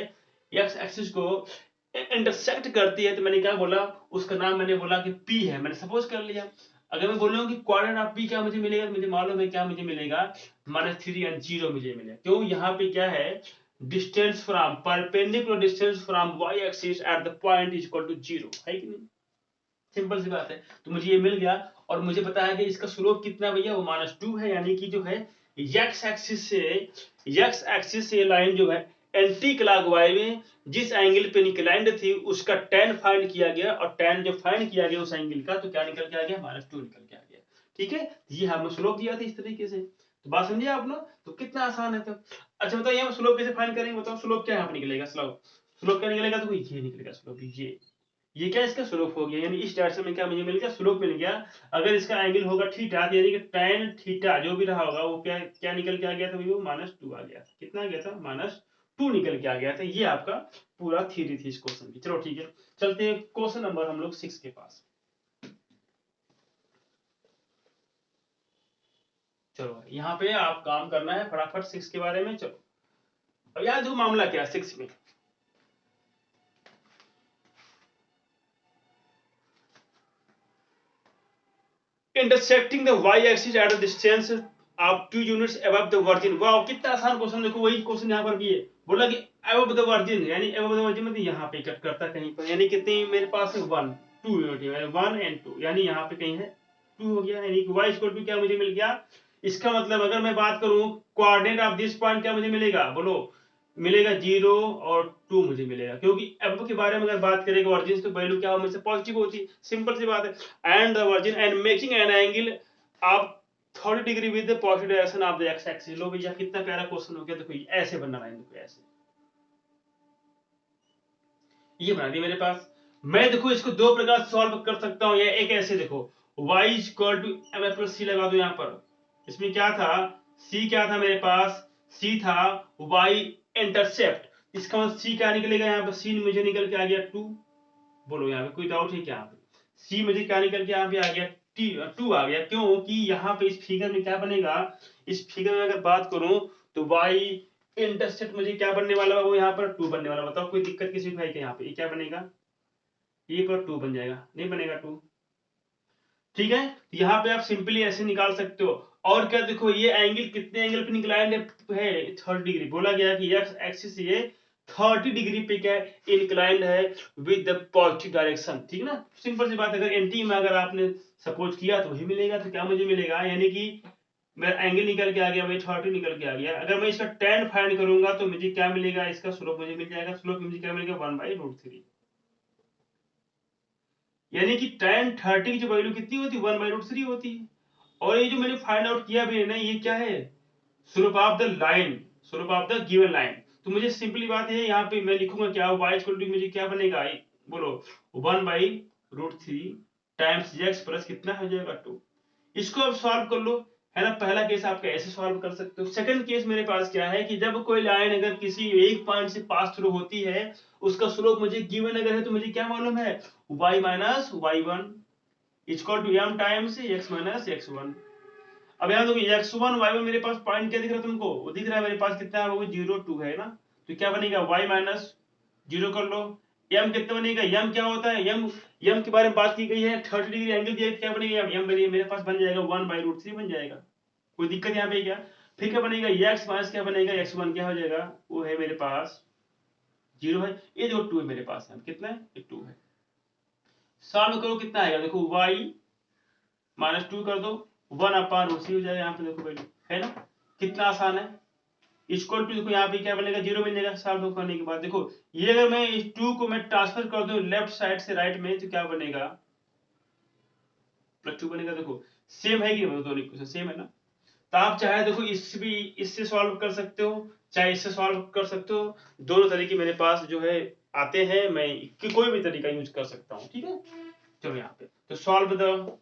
एक्स एक्सिस को इंटरसेक्ट करती है, तो मैंने क्या बोला, उसका नाम मैंने बोला कि पी है, मैंने सपोज कर लिया। अगर मैं बोलूँ कि क्वाड्रेंट ऑफ पी क्या मुझे मिलेगा, मुझे मालूम है क्या मुझे मिलेगा, -3 एंड 0 मुझे मिलेगा। क्यों, यहाँ पे क्या है, distance from perpendicular distance from y axis at the point is equal to 0 है कि नहीं। सिंपल सी बात है। तो मुझे ये मिल गया, और मुझे बताया कि इसका स्लोप कितना भैया, वो -2 है, यानी कि जो है एक्स एक्सिस से लाइन जो है एंटी क्लॉकवाइज में जिस एंगल पे इंक्लाइंड थी उसका tan फाइंड किया गया, और tan जो फाइंड किया गया उस एंगल का, तो क्या निकल के आ गया, -2 निकल के आ गया। ठीक है, ये हमें स्लोप दिया था इस तरीके से। तो बात समझिए आप लोग, तो कितना आसान है। तो अच्छा बताइए, हम स्लोप कैसे फाइंड करेंगे, बताओ स्लोप क्या यहाँ पे निकलेगा, स्लोप स्लोप क्या निकलेगा, तो ये निकलेगा स्लोप, ये क्या इसका स्लोप हो गया, यानी इस डायरेक्शन में क्या मुझे मिल गया, स्लोप मिल गया। अगर इसका एंगल होगा थीटा, यानी कि tan थीटा जो भी रहा होगा वो क्या क्या निकल के आ गया था, वो -2 आ गया। कितना आ गया था, -2 निकल के आ गया था। ये आपका पूरा थ्योरी थी इस क्वेश्चन की। चलो ठीक है, चलते हैं क्वेश्चन नंबर हम लोग 6 के पास। चलो यहाँ पे आप काम करना है फटाफट 6 के बारे में। चलो अब यार देखो मामला क्या है 6 में। Intersecting the y axis at the distance of 2 units above the virgin. Wow कितना आसान क्वेश्चन, देखो वही क्वेश्चन यहाँ पर भी है। बोला कि अबव द वर्जिन, यानी अबव द वर्जिन मतलब यहाँ पे कट करता कहीं पर, यानी कितनी मेरे पास है 1 2 यूनिट है, 1 एंड 2, यानी यहाँ पे कहीं है 2 हो गया, यानी y इक्वल टू क्या मुझे मिल गया। इसका मतलब अगर मैं बात करूं कोऑर्डिनेट ऑफ दिस पॉइंट क्या मुझे मिलेगा, बोलो मिलेगा 0 और 2 मुझे मिलेगा, क्योंकि अब के बारे में अगर बात करें वर्जिन तो वैल्यू क्या हमेशा पॉजिटिव होती है, सिंपल सी बात है। And the origin and making an angle of 30 degree with the positive direction of the x axis. लो भैया कितना प्यारा क्वेश्चन हो गया, देखो ऐसे बनना लाइन, देखो ऐसे ये बना दी मेरे पास। मैं देखो इसको दो प्रकार से सॉल्व कर सकता हूं, या एक ऐसे देखो y equal to m plus c लगा दो यहाँ पर। इसमें क्या था, c क्या था मेरे पास, c था y इंटरसेप्ट, इसका मतलब c क्या निकलेगा यहाँ पर, c मुझे निकल के आ गया 2, बोलो यहाँ पे कोई डाउट है क्या? यहाँ पे सी मुझे क्या निकल के यहाँ पे आ गया, टी 2 आ गया। क्यों कि यहाँ पे इस फिगर में क्या बनेगा, इस फिगर में अगर बात करूं तो वाई इंटरसेप्ट मुझे क्या बनने वाला है, वो यहाँ पर 2 बनने वाला। बताओ कोई दिक्कत किसी भाई के? यहाँ पे ये क्या बनेगा, ये पर 2 बन जाएगा, नहीं बनेगा 2? ठीक है, यहाँ पे आप सिंपली ऐसे निकाल सकते हो। और क्या देखो, ये एंगल कितने एंगल पे इंक्लाइंड है 30 डिग्री। बोला गया कि एक्स एक्सिस ये 30 डिग्री पे क्या इंक्लाइंड है विद द पॉजिटिव डायरेक्शन। ठीक है ना, सिंपल सी बात। अगर एंटी में अगर आपने सपोज किया तो वही मिलेगा। तो क्या मुझे मिलेगा, यानी कि मेरा एंगल निकल के आ गया भाई 30 निकल के आ गया। अगर मैं इसका tan फाइंड करूंगा तो मुझे क्या मिलेगा, इसका स्लोप मुझे मिल जाएगा। स्लोप मुझे क्या मिलेगा, 1/√3। यानी कि tan 30 की जो वैल्यू कितनी होती है, 1/√3 होती है। और ये जो मैंने फाइंड आउट किया भी है ना, ये क्या है, slope of the line, slope of the given line. तो मुझे सिंपली बात है, यहाँ पे मैं लिखूंगा क्या, y इक्वल टू मुझे क्या बनेगा, बोलो 1/√3 टाइम्स x प्लस कितना हो जाएगा 2। इसको अब सॉल्व कर लो, है ना। पहला केस आपका ऐसे सॉल्व कर सकते हो। सेकंड केस मेरे पास क्या है कि जब कोई लाइन अगर किसी एक पॉइंट से पास थ्रू होती है, उसका स्लोप मुझे गिवन अगर है तो मुझे क्या मालूम है, y minus y1 equal to m times x minus x1। अब यहाँ देखो x1 y1 मेरे पास पॉइंट क्या दिख रहा है तुमको, वो दिख रहा है मेरे पास कितना है, वो 0 2 है ना। तो क्या बनेगा, y माइनस 0 कर लो, m कितना बनेगा, m क्या होता है, m के बारे में बात की गई है, 30 डिग्री एंगल दिया है, क्या बनेगा m बनेगा मेरे पास बन जाएगा 1/√3 बन जाएगा। कोई दिक्कत यहाँ पे क्या, फिर क्या बनेगा x माइनस क्या बनेगा x1 क्या हो जाएगा, वो है मेरे पास 0 है। ये जो 2 है मेरे पास है, कितना है, ये 2 है। सॉल्व करो कितना आएगा, देखो y माइनस 2 कर दो, 1/√3 हो जाएगा यहाँ पे, देखो वैल्यू है ना, कितना आसान है। इक्वल टू देखो यहाँ पे क्या बनेगा, 0 बन जाएगा सॉल्व करने के बाद। देखो ये अगर मैं इस 2 को मैं ट्रांसफर कर दूं लेफ्ट साइड से राइट में तो क्या बनेगा, +2 बनेगा। देखो सेम है कि दोनों इक्वेशन सेम है ना। तो आप चाहे देखो इससे सॉल्व कर सकते हो, चाहे इससे सॉल्व कर सकते हो। दोनों तरीके मेरे पास जो है आते हैं, मैं कोई भी तरीका यूज कर सकता हूँ। ठीक है, चलो यहाँ पे तो solve the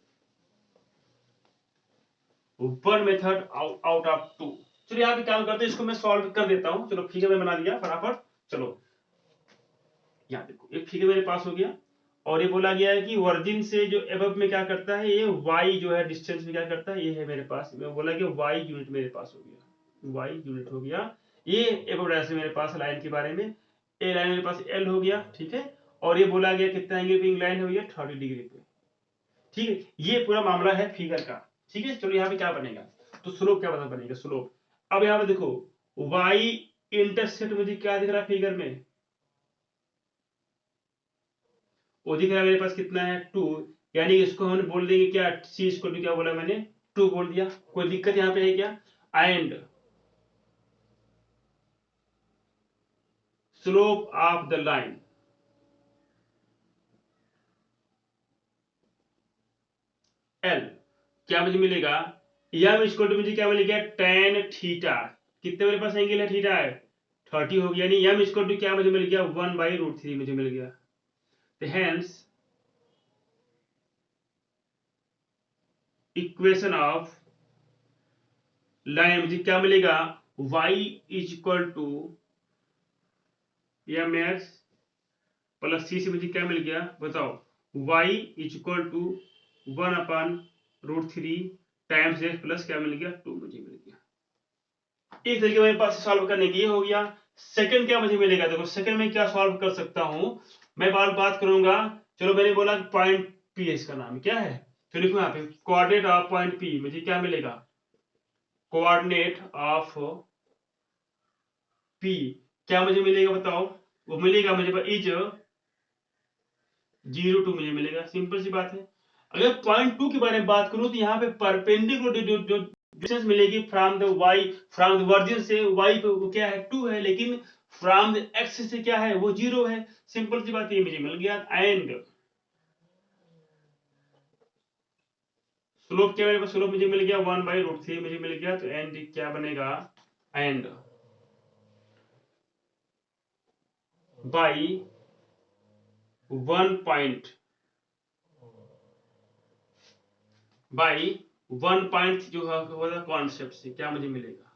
one method out of 2। चलो यहाँ पे काम करते हैं, इसको मैं सॉल्व कर देता हूँ। चलो फिगर में बना दिया फटाफट। चलो यहाँ देखो एक फिगर मेरे पास हो गया, और ये बोला गया है कि वर्जिन से जो एबव में क्या करता है, ये y जो है डिस्टेंस में क्या करता है, ये है मेरे पास, मैं बोला कि y यूनिट मेरे पास हो गया, y यूनिट हो गया। ये एबव डायरेक्शन मेरे पास लाइन के बारे में, ए लाइन मेरे पास l हो गया। ठीक है, और ये बोला गया कितना एंगल पे इंक्लाइन हो गया, 30 डिग्री पे। ठीक है, ये पूरा मामला है फिगर का। ठीक है, चलो यहाँ पे क्या बनेगा, तो स्लोप क्या बनेगा, स्लोप। अब यहाँ पे देखो y इंटरसेप्ट मुझे क्या दिख रहा है फिगर में, वो दिख रहा है मेरे पास कितना है 2। यानी इसको हम बोल देंगे क्या, सी इक्वल टू क्या बोला मैंने, 2 बोल दिया। कोई दिक्कत यहाँ पे है क्या, and slope of the line L क्या मुझे मिलेगा, यह इक्वल टू मुझे क्या मिलेगा, tan थीटा। कितने मेरे पास एंगल है, थीटा है 30 हो गया। यानी m इक्वल टू क्या मुझे मिल गया, 1/√3 मुझे मिल गया। तो हेंस इक्वेशन ऑफ लाइन मुझे क्या मिलेगा, y equal to m x plus c से मुझे क्या मिल गया बताओ, y equal to 1/√3 times x plus क्या मिल गया 2 मुझे मिल गया। एक तरीके मेरे पास सॉल्व करने के लिए हो गया। सेकंड क्या मुझे मिलेगा, देखो सेकंड में क्या सॉल्व कर सकता हूं, मैं बात करूंगा। चलो मैंने बोला पॉइंट पी है, इसका नाम क्या है, तो लिखो यहाँ पे कोऑर्डिनेट ऑफ पॉइंट पी मुझे क्या मिलेगा, कोऑर्डिनेट ऑफ पी क्या मुझे मिलेगा बताओ, वो मिलेगा मुझे इज 0 2 मुझे मिलेगा। सिंपल सी बात है। अगर पॉइंट 2 के बारे में बात करूं तो यहाँ पे परपेंडिकुलर जो डिस्टेंस मिलेगी from the y, from the virgin से y पे वो क्या है 2 है, लेकिन फ्रॉम द x से क्या है वो 0 है। सिंपल सी बात ये मुझे मिल गया। एंड स्लोप क्या है, स्लोप मुझे मिल गया 1/√3 मुझे मिल गया। तो एंड क्या बनेगा, and by 1 point by 1 point जो है कॉन्सेप्ट से क्या मुझे मिलेगा,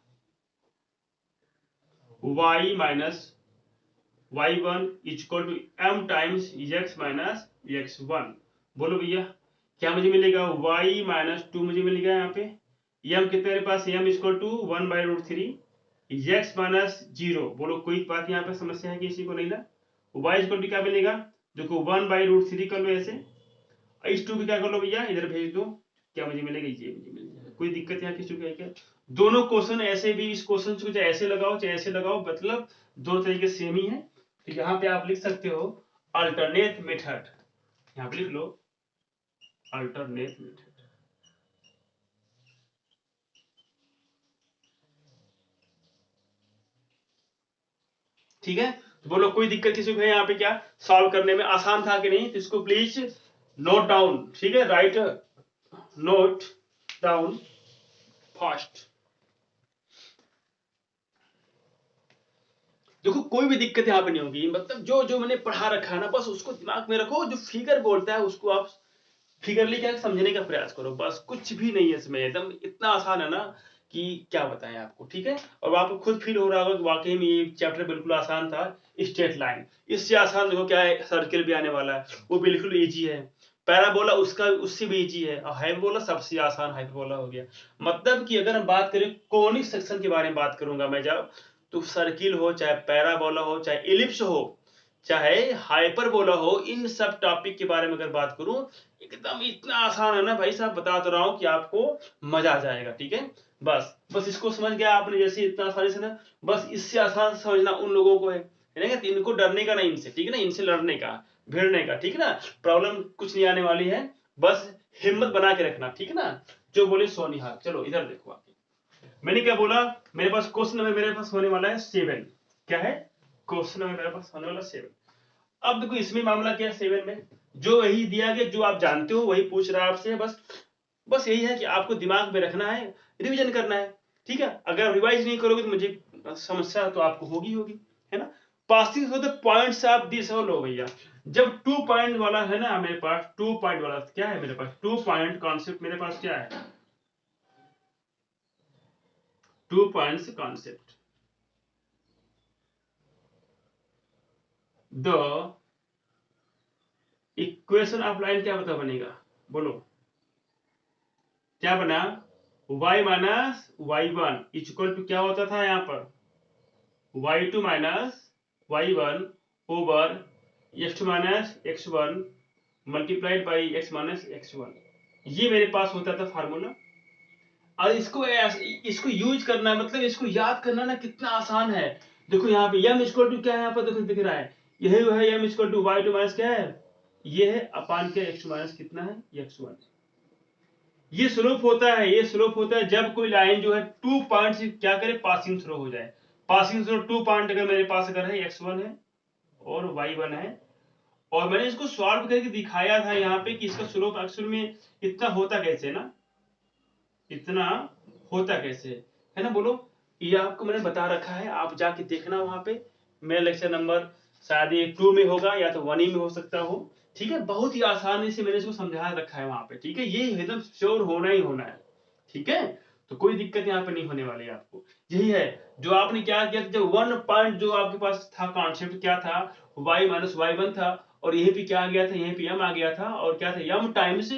y minus y1 is equal to m times x minus x1। बोलो भैया क्या मुझे मिलेगा, y माइनस 2 मुझे मिल गया यहाँ पे, m कितने मेरे पास, m equal to 1/√3 x minus 0। बोलो कोई बात यहाँ पे समस्या है किसी को, नहीं ना। y इक्वल टू क्या मिलेगा, देखो 1/√3 कर लो ऐसे, इस 2 को क्या कर लो भैया इधर भेज दो, क्या मुझे मिलेगा, ये मुझे मिल जाएगा। कोई दिक्कत यहाँ किसी को है क्या? दोनों क्वेश्चन ऐसे भी, इस क्वेश्चन को चाहे ऐसे लगाओ चाहे ऐसे लगाओ, मतलब दो तरीके सेम ही है। तो यहाँ पे आप लिख सकते हो अल्टरनेट मेथड, यहाँ पे लिख लो अल्टरनेट मेथड। ठीक है, तो बोलो कोई दिक्कत किसी को है यहाँ पे, क्या सॉल्व करने में आसान था कि नहीं, तो इसको प्लीज नोट डाउन। ठीक है, राइट नोट डाउन फास्ट। देखो कोई भी दिक्कत यहाँ पे नहीं होगी, मतलब जो जो मैंने पढ़ा रखा है ना बस उसको दिमाग में रखो, जो फिगर बोलता है उसको आप फिगरली क्या समझने का प्रयास करो, बस कुछ भी नहीं है इसमें, एकदम इतना आसान है ना कि क्या बताएं आपको। ठीक है, और आपको खुद फील हो रहा होगा कि वाकई में ये चैप्टर बिल्कुल आसान था। स्ट्रेट लाइन इससे आसान देखो क्या है, सर्किल भी आने वाला है, वो बिल्कुल इजी है। पैराबोला उसका उससे भी इजी है, और हाइपरबोला सबसे आसान हाइपरबोला हो गया। मतलब कि अगर हम बात करें कोनिक सेक्शन के बारे में बात करूंगा मैं जब, तो सर्किल हो चाहे पैराबोला हो चाहे इलिप्स हो चाहे हाइपरबोला हो, इन सब टॉपिक के बारे में अगर बात करूं एकदम इतना आसान है ना भाई साहब, बता तो रहा हूं कि आपको मजा आ जाएगा। ठीक है, बस बस इसको समझ गया आपने, जैसे इतना आसानी से ना, बस इससे आसान समझना उन लोगों को है ना, इनको डरने का नहीं इनसे, ठीक है ना, इनसे लड़ने का भिड़ने का, ठीक है ना, प्रॉब्लम कुछ नहीं आने वाली है, बस हिम्मत बना के रखना, ठीक है ना, जो बोले सो निहाल। चलो इधर देखो आप, मैंने क्या बोला, मेरे पास क्वेश्चन नंबर मेरे पास होने वाला है 7। क्या है क्वेश्चन नंबर मेरे पास होने वाला 7। अब देखो इसमें मामला क्या है, 7 में जो वही दिया गया जो आप जानते हो वही पूछ रहा है आपसे, बस बस यही है कि आपको दिमाग में रखना है, रिवीजन करना है। ठीक है, अगर रिवाइज नहीं करोगे तो मुझे समस्या तो आपको होगी होगी, है ना। Passing through the points of this whole हो भैया, जब 2 पॉइंट वाला है ना मेरे पास, 2 पॉइंट वाला क्या है मेरे पास, 2 पॉइंट कॉन्सेप्ट मेरे पास क्या है, 2 points concept, the equation of line क्या बता बनेगा, बोलो क्या बना, y minus y1 equal to क्या होता था यहाँ पर, y2 minus y1 over x2 minus x1 multiplied by x minus x1, ये मेरे पास होता था फार्मूला। और इसको यूज करना मतलब इसको याद करना ना कितना आसान है। देखो यहाँ पे m इक्वल टू क्या है, यहाँ पर देखो दिख रहा है, यही वो है m equal to y2 minus क्या है, ये है अपान क्या x2 माइनस कितना है x1। ये स्लोप होता है, ये स्लोप होता है जब कोई लाइन जो है 2 पॉइंट से क्या करे, पासिंग थ्रू हो जाए। पासिंग थ्रू 2 पॉइंट अगर मेरे पास अगर है x1 है और y1 है, और मैंने इसको सॉल्व करके दिखाया था यहाँ पे कि इसका स्लोप एक्चुअल में इतना होता कैसे ना, इतना होता कैसे है ना, बोलो ये आपको मैंने बता रखा है, आप जाके देखना वहां पे, मेरा लेक्चर नंबर शायद ये 2 में होगा या तो 1 ही में हो सकता हो। ठीक है, बहुत ही आसानी से मैंने इसको समझा रखा है वहां पे। ठीक है, ये एकदम श्योर होना ही होना है। ठीक है, तो कोई दिक्कत यहाँ पे नहीं होने वाली है आपको। यही है जो आपने क्या किया, जब 1 पॉइंट जो आपके पास था कॉन्सेप्ट क्या था, y माइनस y1 था, और यहीं पे क्या आ गया था, यहीं पे m आ गया था, और क्या था m times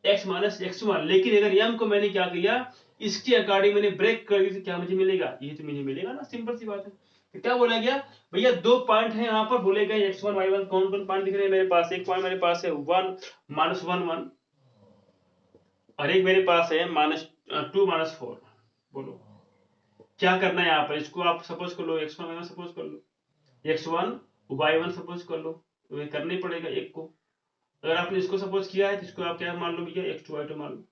x minus x1। लेकिन अगर m को मैंने क्या किया, इसके अकॉर्डिंग मैंने ब्रेक कर दी तो क्या मुझे मिलेगा, ये तो मुझे मिलेगा ना, सिंपल सी बात है। तो क्या बोला गया भैया, 2 पॉइंट है यहाँ पर बोले गए x1 y1, कौन कौन पॉइंट दिख रहे हैं मेरे पास, एक पॉइंट मेरे पास है 1 माइनस 1 1, और एक मेरे पास है माइनस 2 माइनस 4। बोलो क्या करना है यहाँ पर, इसको आप सपोज कर लो x1 y1 सपोज कर लो, x1 y1 सपोज कर लो, तो ये करना ही पड़ेगा एक को। अगर आपने इसको सपोज किया है तो इसको आप क्या मान लो भैया, x2 y2 मान लो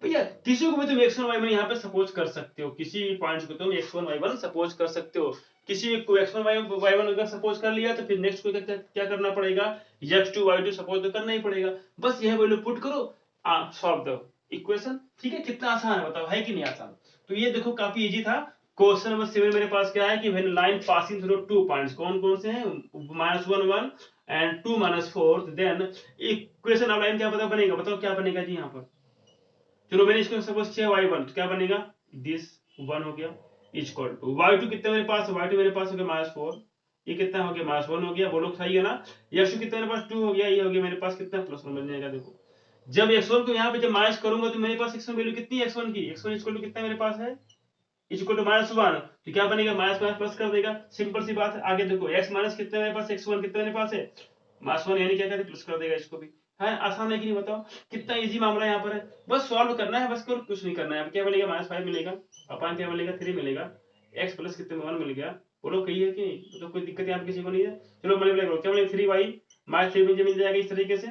भैया। किसी को भी तुम x1 y1 यहाँ पे सपोज कर सकते हो, किसी भी पॉइंट्स को तुम x1 y1 सपोज कर सकते हो। किसी को x1 y1 अगर सपोज कर लिया तो फिर नेक्स्ट को क्या करना पड़ेगा, x2 y2 सपोज तो करना ही पड़ेगा। बस यह वैल्यू पुट करो, सॉल्व द इक्वेशन। ठीक है, कितना आसान है बताओ, है कि नहीं आसान। तो ये देखो काफी इजी था। क्वेश्चन नंबर 7 मेरे पास क्या है कि when line passing through 2 points, कौन कौन से हैं, -1 1 and 2 -4, then equation of line क्या पता बनेगा, बताओ क्या बनेगा जी यहाँ पर। चलो मैंने इसको सपोज किया y1 तो क्या बनेगा, दिस 1 हो गया इक्वल टू y2 कितना मेरे पास, y2 मेरे पास हो गया -4, ये कितना हो गया -1 हो गया, बोलो सही है ना। x2 कितना मेरे पास 2 हो गया, ये हो गया मेरे पास कितना +1 बन जाएगा। देखो जब x1 को यहाँ पे जब माइनस करूंगा तो मेरे पास x1 वैल्यू कितनी है, x1 की, x1 इक्वल टू कितना मेरे पास है, इक्वल टू -1, तो क्या बनेगा माइनस माइनस प्लस कर देगा, सिंपल सी बात है। आगे देखो x माइनस कितना मेरे पास, x1 कितना मेरे पास है -1, यानी क्या कहते प्लस कर देगा इसको भी। है आसान है कि नहीं बताओ, कितना इजी मामला यहाँ पर है, बस सॉल्व करना है, बस कुछ नहीं करना है। अब क्या मिलेगा -5 मिलेगा, अपन क्या मिलेगा 3 मिलेगा, x प्लस कितने में 1 मिल गया, बोलो कही है कि तो कोई दिक्कत यहाँ किसी को नहीं है। चलो मल्टीप्लाई करो, क्या मिलेगा 3y -3 मिल जाएगा इस तरीके से,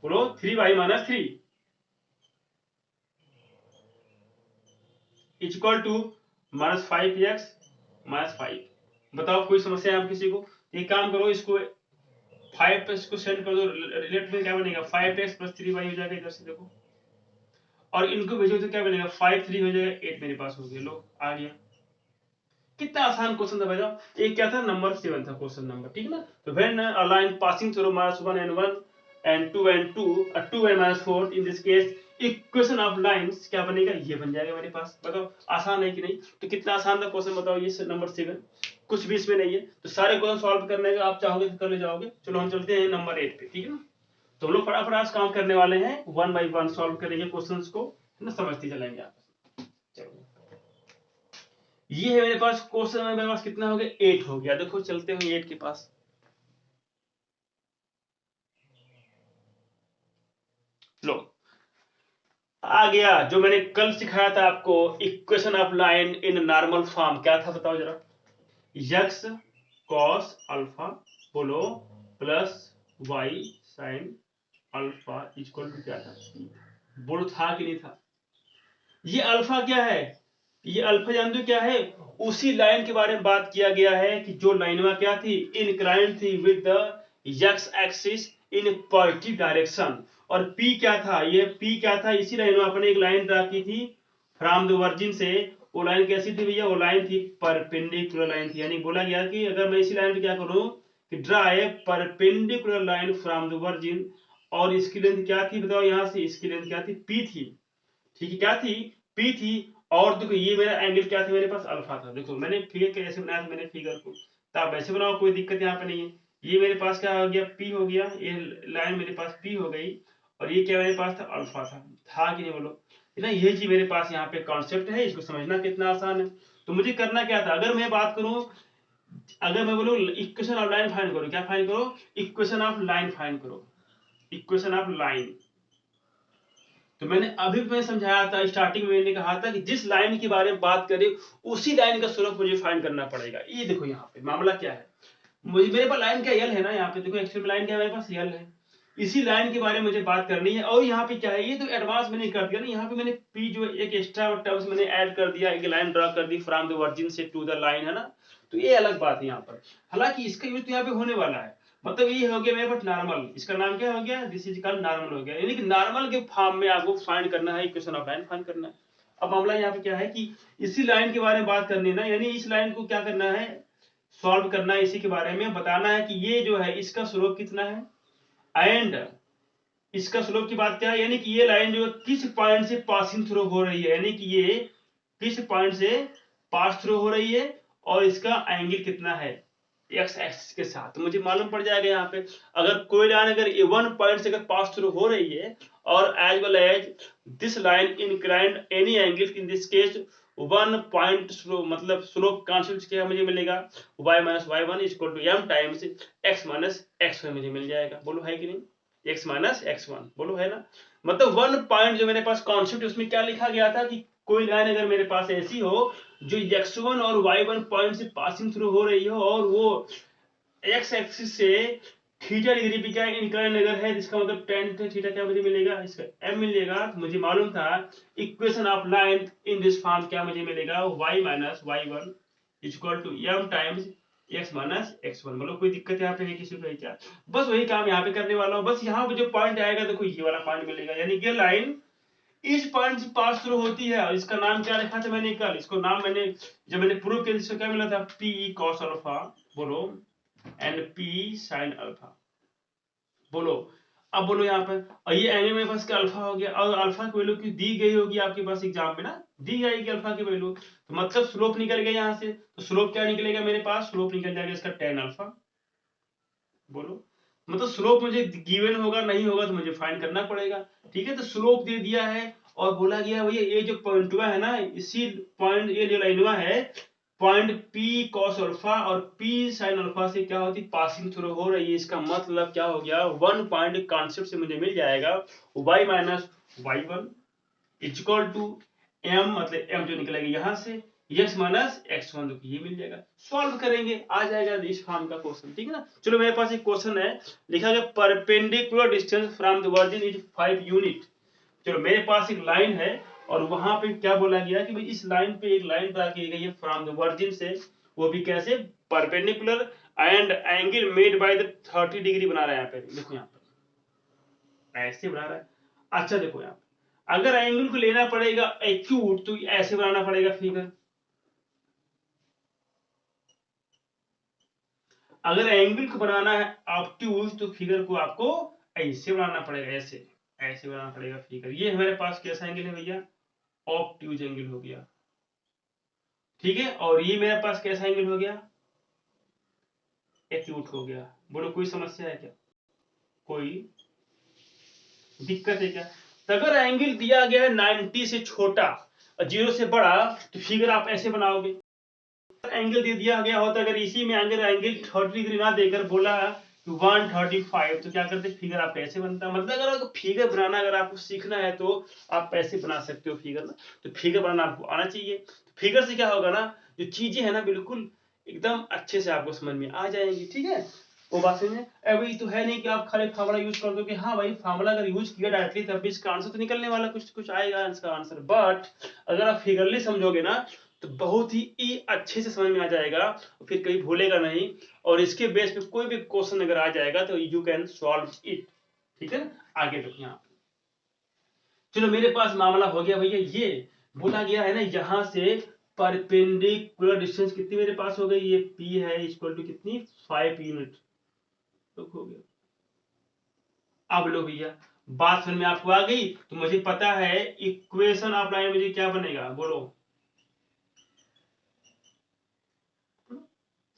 बोलो 3y - 3 इक्वल टू -5x -5। बताओ कोई समस्या है आप किसी को, एक काम करो इसको 5 पे इसको सेंड कर दो, रिलेट में क्या बनेगा 5x + 3y हो जाएगा इधर से देखो, और इनको भेजो तो क्या बनेगा 5 3 हो जाएगा 8 मेरे पास हो गया, लो आ गया। कितना आसान क्वेश्चन था भाई साहब, एक क्या था नंबर 7 था क्वेश्चन नंबर, ठीक ना। तो when a line passing through -1 and 1 and 2 and 2 2 and -4 in this case equation of lines क्या बनेगा, ये बन जाएगा मेरे पास। बताओ आसान है कि नहीं, तो कितना आसान था क्वेश्चन बताओ, ये नंबर 7 कुछ भी इसमें नहीं है। तो सारे क्वेश्चन सॉल्व करने का आप चाहोगे तो कर ले जाओगे। चलो हम चलते हैं नंबर 8 पे, ठीक है ना। तो हम लोग फटाफट आज काम करने वाले हैं, 1 by 1 सॉल्व करेंगे क्वेश्चंस को, है ना, समझते चलेंगे आप। चलो ये है मेरे पास क्वेश्चन, मेरे पास कितना हो गया 8 हो गया। देखो चलते हैं 8 के पास, लो आ गया जो मैंने कल सिखाया था आपको, equation of line in normal form. क्या था बताओ जरा, x cos अल्फा बोलो plus y sin alpha equal to क्या था, बोलो था कि नहीं था। ये अल्फा क्या है, ये अल्फा जानते हो क्या है, उसी लाइन के बारे में बात किया गया है कि जो लाइन में क्या थी, इनक्लाइंड थी with the x axis in positive direction. और P क्या था, ये P क्या था, इसी लाइन में अपने एक लाइन ड्रा की थी फ्रॉम द वर्जिन से। वो लाइन कैसी थी भैया, वो लाइन थी परपेंडिकुलर लाइन थी, यानी बोला गया कि अगर मैं इसी लाइन पे क्या करूं कि draw a perpendicular line from the virgin, और इसकी लेंथ क्या थी बताओ, यहां से इसकी लेंथ क्या थी P थी, ठीक है क्या थी P थी। और देखो ये मेरा एंगल क्या था मेरे पास अल्फा था। देखो मैंने फिगर कैसे बनाया था, मैंने फिगर को, तो आप ऐसे बनाओ कोई दिक्कत यहाँ पे नहीं है। ये मेरे पास क्या हो गया P हो गया, ये लाइन मेरे पास P हो गई, और ये क्या मेरे पास था अल्फा था कि नहीं बोलो, है ना। ये चीज मेरे पास यहाँ पे कॉन्सेप्ट है, इसको समझना कितना आसान है। तो मुझे करना क्या था, अगर मैं बात करूं, अगर मैं बोलूं इक्वेशन ऑफ लाइन फाइंड करो, क्या फाइंड करो, इक्वेशन ऑफ लाइन फाइंड करो, इक्वेशन ऑफ लाइन। तो मैंने अभी मैं समझाया था स्टार्टिंग में, मैंने कहा था कि जिस लाइन के बारे में बात करें उसी लाइन का स्लोप मुझे फाइंड करना पड़ेगा। ये देखो यहाँ पे मामला क्या है, मुझे मेरे पास लाइन का यल है ना, यहाँ पे देखो एक्चुअल लाइन क्या है मेरे पास यल है, इसी लाइन के बारे में मुझे बात करनी है। और यहाँ पे क्या है, ये तो एडवांस मैंने कर दिया ना, यहाँ पे मैंने पी जो एक एक्स्ट्रा टर्म्स मैंने ऐड कर दिया, एक लाइन ड्रा कर दी फ्रॉम द वर्जिन से टू द लाइन, है ना। तो ये अलग बात है यहाँ पर, हालांकि इसका यूज तो यहाँ पे होने वाला है। मतलब ये हो गया मेरे पास नॉर्मल, इसका नाम क्या हो गया, दिस इज कॉल्ड नॉर्मल हो गया, यानी कि नॉर्मल के फॉर्म में आपको फाइंड करना है, इक्वेशन ऑफ लाइन फाइंड करना है। अब मामला यहाँ पे क्या है कि इसी लाइन के बारे में बात करनी है ना, यानी इस लाइन को क्या करना है, सॉल्व करना है, इसी के बारे में बताना है कि ये जो है इसका स्लोप कितना है, एंड इसका स्लोप की बात क्या है, यानी कि ये लाइन जो किस पॉइंट से पासिंग थ्रू हो रही है, यानी कि ये किस पॉइंट से पास थ्रू हो रही है, और इसका एंगल कितना है एक्स एक्सिस के साथ, तो मुझे मालूम पड़ जाएगा यहाँ पे। अगर कोई लाइन अगर वन पॉइंट से अगर पास थ्रू हो रही है, और as well as this line inclined any angle in this case one point slope, मतलब स्लोप कॉन्सेप्ट क्या मुझे मिलेगा, y - y1 equal to m times x - x1 मुझे मिल जाएगा, बोलो है कि नहीं, x - x1 बोलो है ना। मतलब वन पॉइंट जो मेरे पास कॉन्सेप्ट उसमें क्या लिखा गया था कि कोई लाइन अगर मेरे पास ऐसी हो जो x1 और y1 पॉइंट से पासिंग थ्रू हो रही हो, और वो x एक्सिस से थीटा डिग्री पे क्या इंक्लाइन अगर है, इसका मतलब tan थीटा क्या मुझे मिलेगा, इसका m मिलेगा। तो मुझे मालूम था equation of line in this form क्या मुझे मिलेगा, y - y1 equal to m times x - x1। मतलब कोई दिक्कत यहाँ पे है किसी को क्या, बस वही काम यहाँ पे करने वाला हूँ। बस यहाँ पे जो पॉइंट आएगा देखो ये वाला पॉइंट मिलेगा, यानी कि लाइन इस पॉइंट से पास थ्रू होती है, और इसका नाम क्या लिखा था मैंने कल, इसको नाम मैंने जब मैंने प्रूव किया इसको क्या मिला था, P cos अल्फा बोलो एंड P sin अल्फा बोलो। अब बोलो यहाँ पर, और ये एंगल मेरे पास क्या अल्फा हो गया, और अल्फा की वैल्यू की दी गई होगी आपके पास एग्जाम में ना, दी जाएगी अल्फा की वैल्यू, तो मतलब स्लोप निकल गया यहाँ से, तो स्लोप क्या निकलेगा मेरे पास, स्लोप निकल जाएगा इसका tan अल्फा। बोलो, मतलब स्लोप मुझे गिवन होगा नहीं होगा तो मुझे फाइंड करना पड़ेगा, ठीक है। तो स्लोप दे दिया है और बोला गया भैया ये जो पॉइंट हुआ है ना, इसी पॉइंट, ये जो लाइन हुआ है पॉइंट P cos अल्फा और P sin अल्फा से क्या होती पासिंग थ्रू हो रही है, इसका मतलब क्या हो गया, वन पॉइंट कॉन्सेप्ट से मुझे मिल जाएगा y minus y1 equal to m, मतलब m जो निकलेगा यहाँ से x माइनस x1, तो ये मिल जाएगा। सॉल्व करेंगे आ जाएगा इस फॉर्म का क्वेश्चन, ठीक है ना। चलो मेरे पास एक क्वेश्चन है, लिखा गया perpendicular distance from the virgin is 5 unit. चलो मेरे पास एक लाइन है और वहां पे क्या बोला गया कि भाई इस लाइन पे एक लाइन ड्रा की गई है फ्रॉम द वर्जिन से, वो भी कैसे, perpendicular and angle made by the 30 degree बना रहा है। यहाँ पे देखो, यहाँ पे ऐसे बना रहा है। अच्छा देखो यहाँ पे, अगर एंगल को लेना पड़ेगा एक्यूट तो ऐसे बनाना पड़ेगा फिगर, अगर एंगल को बनाना है ऑब्ट्यूज तो फिगर को आपको ऐसे बनाना पड़ेगा, ऐसे ऐसे बनाना पड़ेगा फिगर। ये हमारे पास कैसा एंगल है भैया, ऑब्ट्यूज एंगल हो गया, ठीक है। और ये मेरे पास कैसा एंगल हो गया, एक्यूट हो गया। बोलो कोई समस्या है क्या, कोई दिक्कत है क्या। तो अगर एंगल दिया गया है 90 से छोटा और 0 से बड़ा तो फिगर आप ऐसे बनाओगे। एंगल दे दिया गया होता, अगर इसी में एंगल 30 डिग्री ना देकर बोला 135 तो क्या करते, फिगर आप कैसे बनता। मतलब अगर फिगर बनाना अगर आपको सीखना है तो आप ऐसे बना सकते हो फिगर ना, तो फिगर बनाना आपको आना चाहिए। तो फिगर से क्या होगा ना, जो चीजें है ना बिल्कुल एकदम अच्छे से आपको समझ में आ जाएंगी, ठीक है। वो बात समझे, अभी तो है नहीं कि आप खाली फार्मूला यूज कर दो कि हाँ भाई फार्मूला अगर यूज किया डायरेक्टली तब भी इसका आंसर तो निकलने वाला, कुछ कुछ आएगा इसका आंसर, बट अगर आप फिगरली समझोगे ना तो बहुत ही अच्छे से समझ में आ जाएगा, फिर कहीं भूलेगा नहीं, और इसके बेस पे कोई भी क्वेश्चन अगर आ जाएगा तो यू कैन सॉल्व इट, ठीक है। आगे देखो यहाँ, चलो मेरे पास मामला हो गया भैया, ये बोला गया है ना यहाँ से परपेंडिकुलर डिस्टेंस कितनी मेरे पास हो गई, ये P है इक्वल टू कितनी 5 यूनिट, तो हो गया। अब लो भैया बात समझ में आपको आ गई, तो मुझे पता है इक्वेशन ऑफ लाइन मुझे क्या बनेगा, बोलो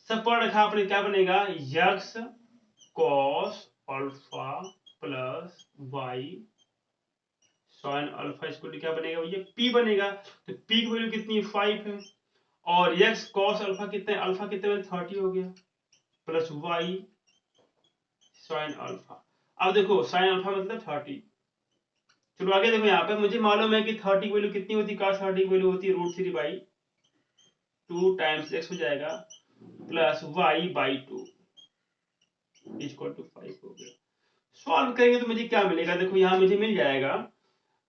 सब पढ़ रखा आपने, क्या बनेगा, x cos alpha plus y sine alpha equal to क्या बनेगा भैया, पी बनेगा। तो पी की वैल्यू कितनी 5 है, और यक्स कॉस अल्फा कितने, अल्फा कितने में 30 हो गया, प्लस वाई साइन अल्फा। अब देखो साइन अल्फा मतलब 30। चलो आगे देखो, यहाँ पे मुझे मालूम है कि 30 की वैल्यू कितनी होती है, cos 30 की वैल्यू होती है √3/2 टाइम्स x हो जाएगा प्लस y बाई 2 इक्वल टू 5 हो गया। सॉल्व करेंगे तो मुझे क्या मिलेगा, देखो यहाँ मुझे मिल जाएगा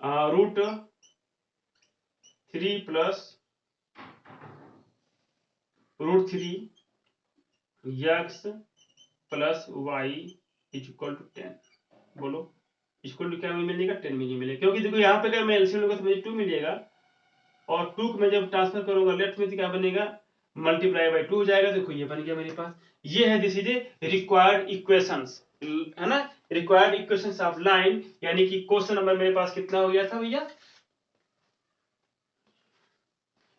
√3 plus √3 x plus y equal to 10। बोलो इक्वल टू क्या मिलेगा, 10 मुझे मिलेगा, क्योंकि देखो यहाँ पे अगर मैं एलसीएम लूंगा तो मुझे 2 मिलेगा, और 2 को मैं जब ट्रांसफर करूंगा लेफ्ट में तो क्या बनेगा, मल्टीप्लाई बाई 2 हो जाएगा। देखो ये बन गया मेरे पास, ये है this is A required equations, है ना, रिक्वायर्ड इक्वेशंस ऑफ लाइन, यानी कि क्वेश्चन नंबर मेरे पास कितना हो गया था भैया,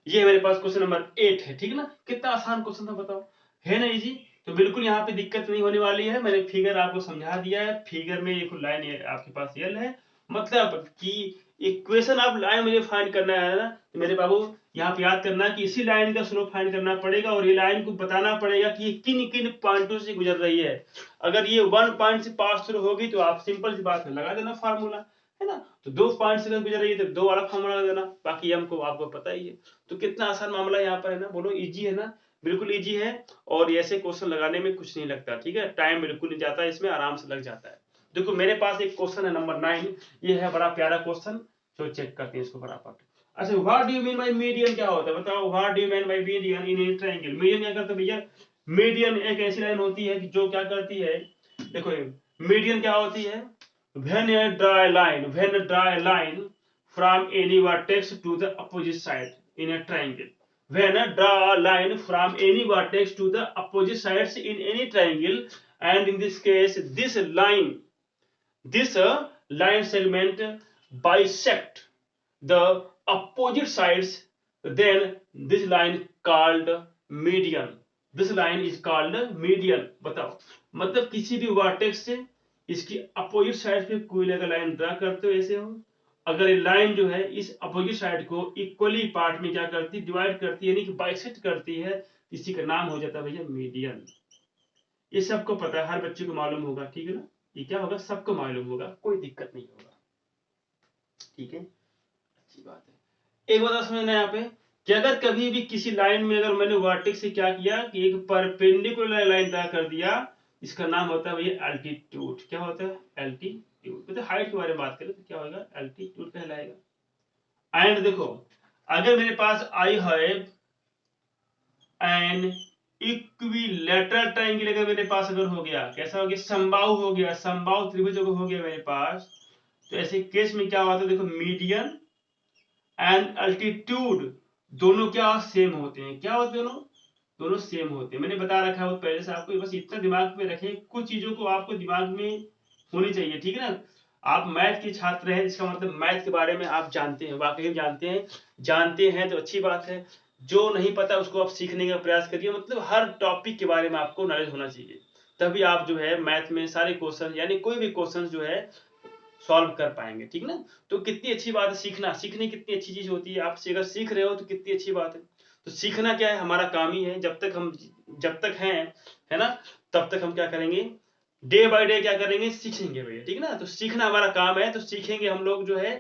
ये मेरे पास क्वेश्चन नंबर 8 है, ठीक है ना। कितना आसान क्वेश्चन था बताओ, है ना इजी। तो बिल्कुल यहाँ पे दिक्कत नहीं होने वाली है, मैंने फिगर आपको समझा दिया है, फिगर में एक लाइन आपके पास यल है, मतलब कि इक्वेशन ऑफ लाइन मुझे फाइंड करना है ना, तो मेरे बाबू यहाँ पे याद करना कि इसी लाइन का स्लोप फाइंड करना पड़ेगा, और ये लाइन को बताना पड़ेगा कि ये किन किन पॉइंटों से गुजर रही है। अगर ये 1 पॉइंट से पास थ्रू होगी तो आप सिंपल सी बात है लगा देना फार्मूला, है ना। तो 2 पॉइंट से गुजर रही है तो 2 वाला फार्मूला लगा देना, बाकी हमको आपको पता ही है। तो कितना आसान मामला यहाँ पर है ना, बोलो इजी है ना, बिल्कुल इजी है, और ऐसे क्वेश्चन लगाने में कुछ नहीं लगता, ठीक है, टाइम बिल्कुल नहीं जाता, इसमें आराम से लग जाता है। देखो मेरे पास एक क्वेश्चन है नंबर 9, ये है बड़ा प्यारा क्वेश्चन, जो चेक करते हैं इसको फटाफट। अच्छा what do you mean by median, क्या होता है बताओ, what do you mean by median in A triangle. Median क्या करता है भैया, मीडियन एक ऐसी लाइन होती है कि जो क्या करती है, देखो मीडियन क्या होती है, when a dry line from any vertex to the opposite side in a triangle, when a draw a line from any vertex to the opposite sides in any triangle, and in this case this line This line segment bisect the opposite sides, then this line called median. This line is called median. बताओ, मतलब किसी भी vertex से इसकी opposite side पे कोई अगर line draw करते हो ऐसे हो, अगर ये लाइन जो है इस अपोजिट साइड को इक्वली पार्ट में क्या करती है, डिवाइड करती है, यानी कि बाइसेक्ट करती है, इसी का नाम हो जाता है भैया मीडियन। ये सबको पता है, हर बच्चे को मालूम होगा, ठीक है ना, ये क्या होगा, सबको मालूम होगा, कोई दिक्कत नहीं होगा, ठीक है, अच्छी बात है। एक बात समझना यहाँ पे कि अगर कभी भी किसी लाइन में अगर मैंने वर्टेक्स से क्या किया कि एक परपेंडिकुलर लाइन ड्रा कर दिया, इसका नाम होता है भैया एल्टीट्यूड। क्या होता है, एल्टीट्यूड। मतलब हाइट के बारे में बात करें तो क्या होगा, एल्टीट्यूड कहलाएगा। एंड देखो, अगर मेरे पास I have an equilateral triangle अगर मेरे पास अगर हो गया, कैसा हो गया, समबाहु हो गया, समबाहु त्रिभुज अगर हो गया मेरे पास, तो ऐसे केस में क्या होता है, देखो मीडियन एंड अल्टीट्यूड दोनों क्या सेम होते हैं, क्या होते हैं, दोनों सेम होते हैं। मैंने बता रखा है पहले से आपको, बस इतना दिमाग में रखें, कुछ चीजों को आपको दिमाग में होनी चाहिए, ठीक है ना। आप मैथ के छात्र हैं, इसका मतलब मैथ के बारे में आप जानते हैं, वाकई जानते हैं तो अच्छी बात है। जो नहीं पता उसको आप सीखने का प्रयास करिए, मतलब हर टॉपिक के बारे में आपको नॉलेज होना चाहिए, तभी आप जो है मैथ में सारे क्वेश्चन यानी कोई भी क्वेश्चन जो है सॉल्व कर पाएंगे, ठीक ना। तो कितनी अच्छी बात है सीखना, सीखने कितनी अच्छी चीज होती है, आप अगर सीख रहे हो तो कितनी अच्छी बात है। तो सीखना क्या है, हमारा काम ही है, जब तक हैं, है ना, तब तक हम क्या करेंगे, डे बाय डे क्या करेंगे, सीखेंगे भैया, ठीक ना। तो सीखना हमारा काम है, तो सीखेंगे हम लोग जो है,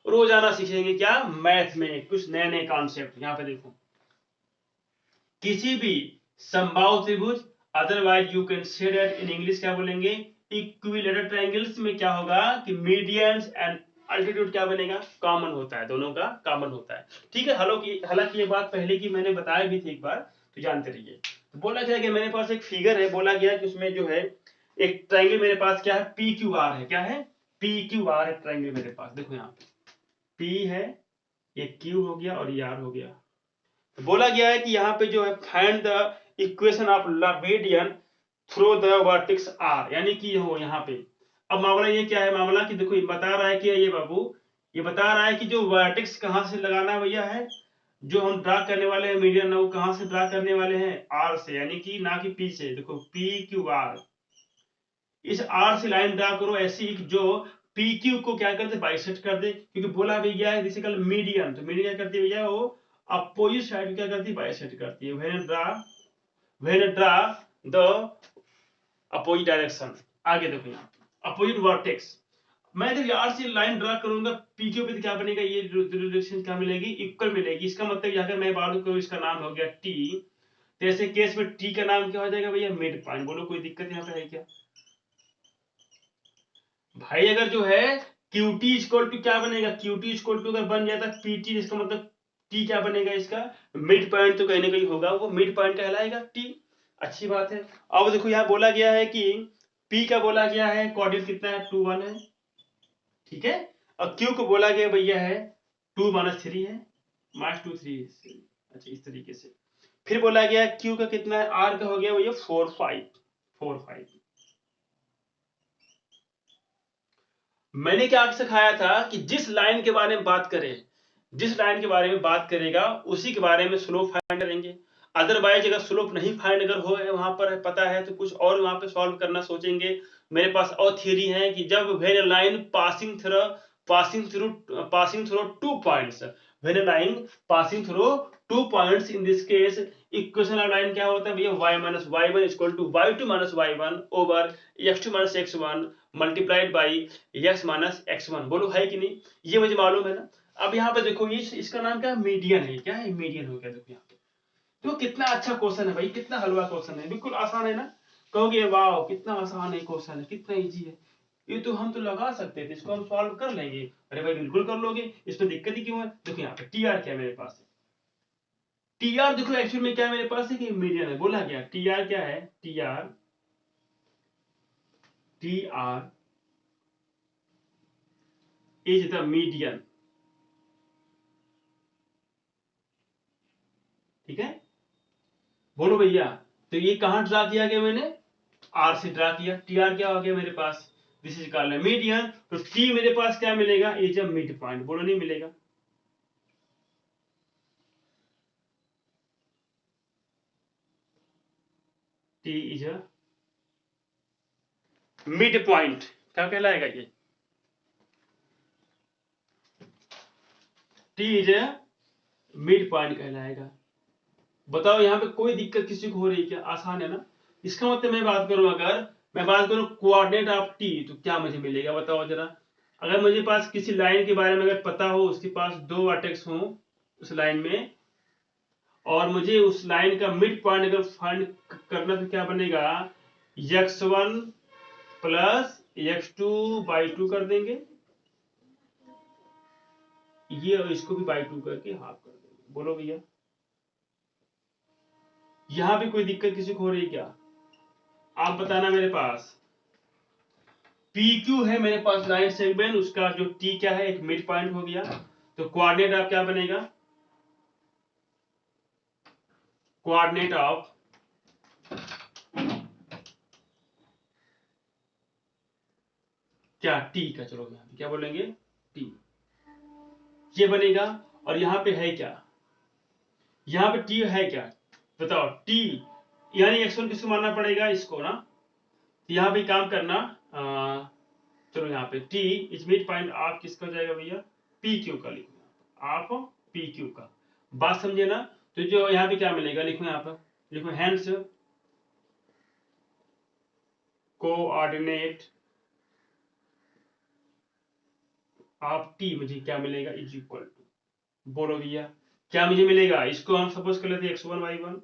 रोजाना सीखेंगे क्या, मैथ में कुछ नए नए कॉन्सेप्ट। यहाँ पे देखो, किसी भी समबाहु त्रिभुज, otherwise you can say that in English क्या बोलेंगे, इक्विलैटरल ट्रायंगल्स में क्या होगा कि मीडियंस एंड अल्टीट्यूड क्या बनेगा, कॉमन होता है, दोनों का कॉमन होता है, ठीक है। हालांकि ये बात पहले की मैंने बताया भी थी एक बार, तो जानते रहिए। तो बोला गया कि मेरे पास एक फिगर है, बोला गया कि उसमें जो है एक ट्रायंगल मेरे पास क्या है, पी क्यू आर है, क्या है, पी क्यू आर है ट्रायंगल मेरे पास। देखो यहाँ पे पी है, ये क्यू हो गया और ये आर हो गया। बोला गया है कि यहाँ पे जो है find the equation of median through the vertex R, यानी कि हो यहाँ पे। अब मामला ये क्या है, मामला कि देखो ये बता रहा है कि ये बाबू, ये बता रहा है कि जो वर्टेक्स कहाँ से लगाना भैया है, जो हम ड्रा करने वाले हैं मीडियन, वो कहाँ से ड्रा करने वाले हैं, आर से, यानी कि ना कि पी से। देखो पी क्यू आर, इस आर से लाइन ड्रा करो ऐसी जो पी क्यू को क्या कर दे, बाइसेक्ट कर दे, क्योंकि बोला भी गया है बेसिकल मीडियन, तो मीडियन क्या करती है भैया, वो अपोजिट साइड क्या करती है, बाइसेक्ट करती है। When draw the opposite direction. आगे देखो यहाँ अपोजिट वर्टेक्स, मैं जब यार से लाइन ड्रा करूंगा पीक्यू पे, तो क्या बनेगा, ये डायरेक्शन क्या मिलेगी, इक्वल मिलेगी। इसका मतलब अगर मैं बात करूं, इसका नाम हो गया टी, तो ऐसे केस में टी का नाम क्या हो जाएगा भैया, मिड पॉइंट। बोलो कोई दिक्कत यहाँ पे है क्या भाई, अगर जो है QT इक्वल टू क्या बनेगा, QT इक्वल टू अगर बन जाता PT, इसका मतलब T क्या बनेगा, इसका मिड पॉइंट तो कहीं ना कहीं होगा, वो मिड पॉइंट कहलाएगा T। अच्छी बात है। अब देखो यहाँ बोला गया है कि P का बोला गया है कोऑर्डिनेट कितना है, 2 1 है, ठीक है। और Q को बोला गया भैया है 2 -3 है, -2 3। अच्छा इस तरीके से। फिर बोला गया Q का कितना है, R का हो गया भैया 4 5। मैंने क्या सिखाया था कि जिस लाइन के बारे में बात करें, जिस लाइन के बारे में बात करेगा उसी के बारे में स्लोप फाइंड करेंगे। अदरवाइज अगर स्लोप नहीं फाइंड अगर हो वहां पर पता है तो कुछ और वहां पे सॉल्व करना सोचेंगे। मेरे पास और थ्योरी है कि जब when line passing through 2 points, व्हेन a line passing through 2 points, in this case equation of line क्या होता है भैया, y minus y1 equal to y2 minus y1 over x2 minus x1 multiplied by x minus x1। बोलो है कि नहीं, ये मुझे मालूम है ना। अब यहाँ पे देखो ये इसका नाम क्या है, मीडियन है, क्या है, मीडियन हो गया। देखो यहाँ पे तो कितना अच्छा क्वेश्चन है भाई, कितना हलवा क्वेश्चन है, बिल्कुल आसान है ना। कहोगे वाह कितना आसान है क्वेश्चन है, कितना इजी है, ये तो हम तो लगा सकते थे, इसको हम सॉल्व कर लेंगे। अरे भाई बिल्कुल कर लोगे, इसमें दिक्कत ही क्यों है। देखो यहाँ पे टी आर क्या है मेरे पास है, टी आर देखो एक्चुअल में क्या है मेरे पास है कि मीडियन है। बोला गया टी आर क्या है, T R is the median, ठीक है। बोलो भैया, तो ये कहां ड्रा किया गया, मैंने आर से ड्रा किया, टी आर क्या हो गया मेरे पास, दिस इज कॉल्ड मीडियन। तो टी मेरे पास क्या मिलेगा, इज अ मिड पॉइंट, बोलो नहीं मिलेगा। T is a mid point, क्या कहलाएगा ये, T is a mid point कहलाएगा। बताओ यहाँ पे कोई दिक्कत किसी को हो रही है क्या, आसान है ना। इसका मतलब मैं बात करूं, अगर मैं बात करूं कोऑर्डिनेट ऑफ टी, तो क्या मुझे मिलेगा बताओ जरा। अगर मुझे पास किसी लाइन के बारे में अगर पता हो, उसके पास दो वर्टेक्स हो उस लाइन में, और मुझे उस लाइन का मिड पॉइंट अगर फाइंड करना, तो क्या बनेगा, x1 प्लस x2 बाई 2 कर देंगे, ये और इसको भी बाई 2 करके हाफ कर देंगे। बोलो भैया यहां भी कोई दिक्कत किसी को हो रही है क्या, आप बताना मेरे पास। PQ है मेरे पास लाइन सेगमेंट, उसका जो T क्या है, एक मिड पॉइंट हो गया। तो कोऑर्डिनेट ऑफ क्या बनेगा, कोऑर्डिनेट ऑफ क्या, T का, चलो यहाँ क्या बोलेंगे, T, ये बनेगा। और यहाँ पे है क्या, यहाँ पे T है क्या, बताओ T, यानी x1 किसको मानना पड़ेगा, इसको ना। यहाँ पे काम करना, चलो यहाँ पे T इज मिड पॉइंट आप किसका हो जाएगा भैया, PQ का लिखो, आप PQ का, बात समझे ना। तो जो यहाँ पे क्या मिलेगा, लिखो यहाँ पर, लिखो हैंड्स कोऑर्डिनेट ऑफ T, मुझे क्या मिलेगा, इज इक्वल टू, बोलो भैया क्या मुझे मिलेगा। इसको हम सपोज कर लेते x1 y1,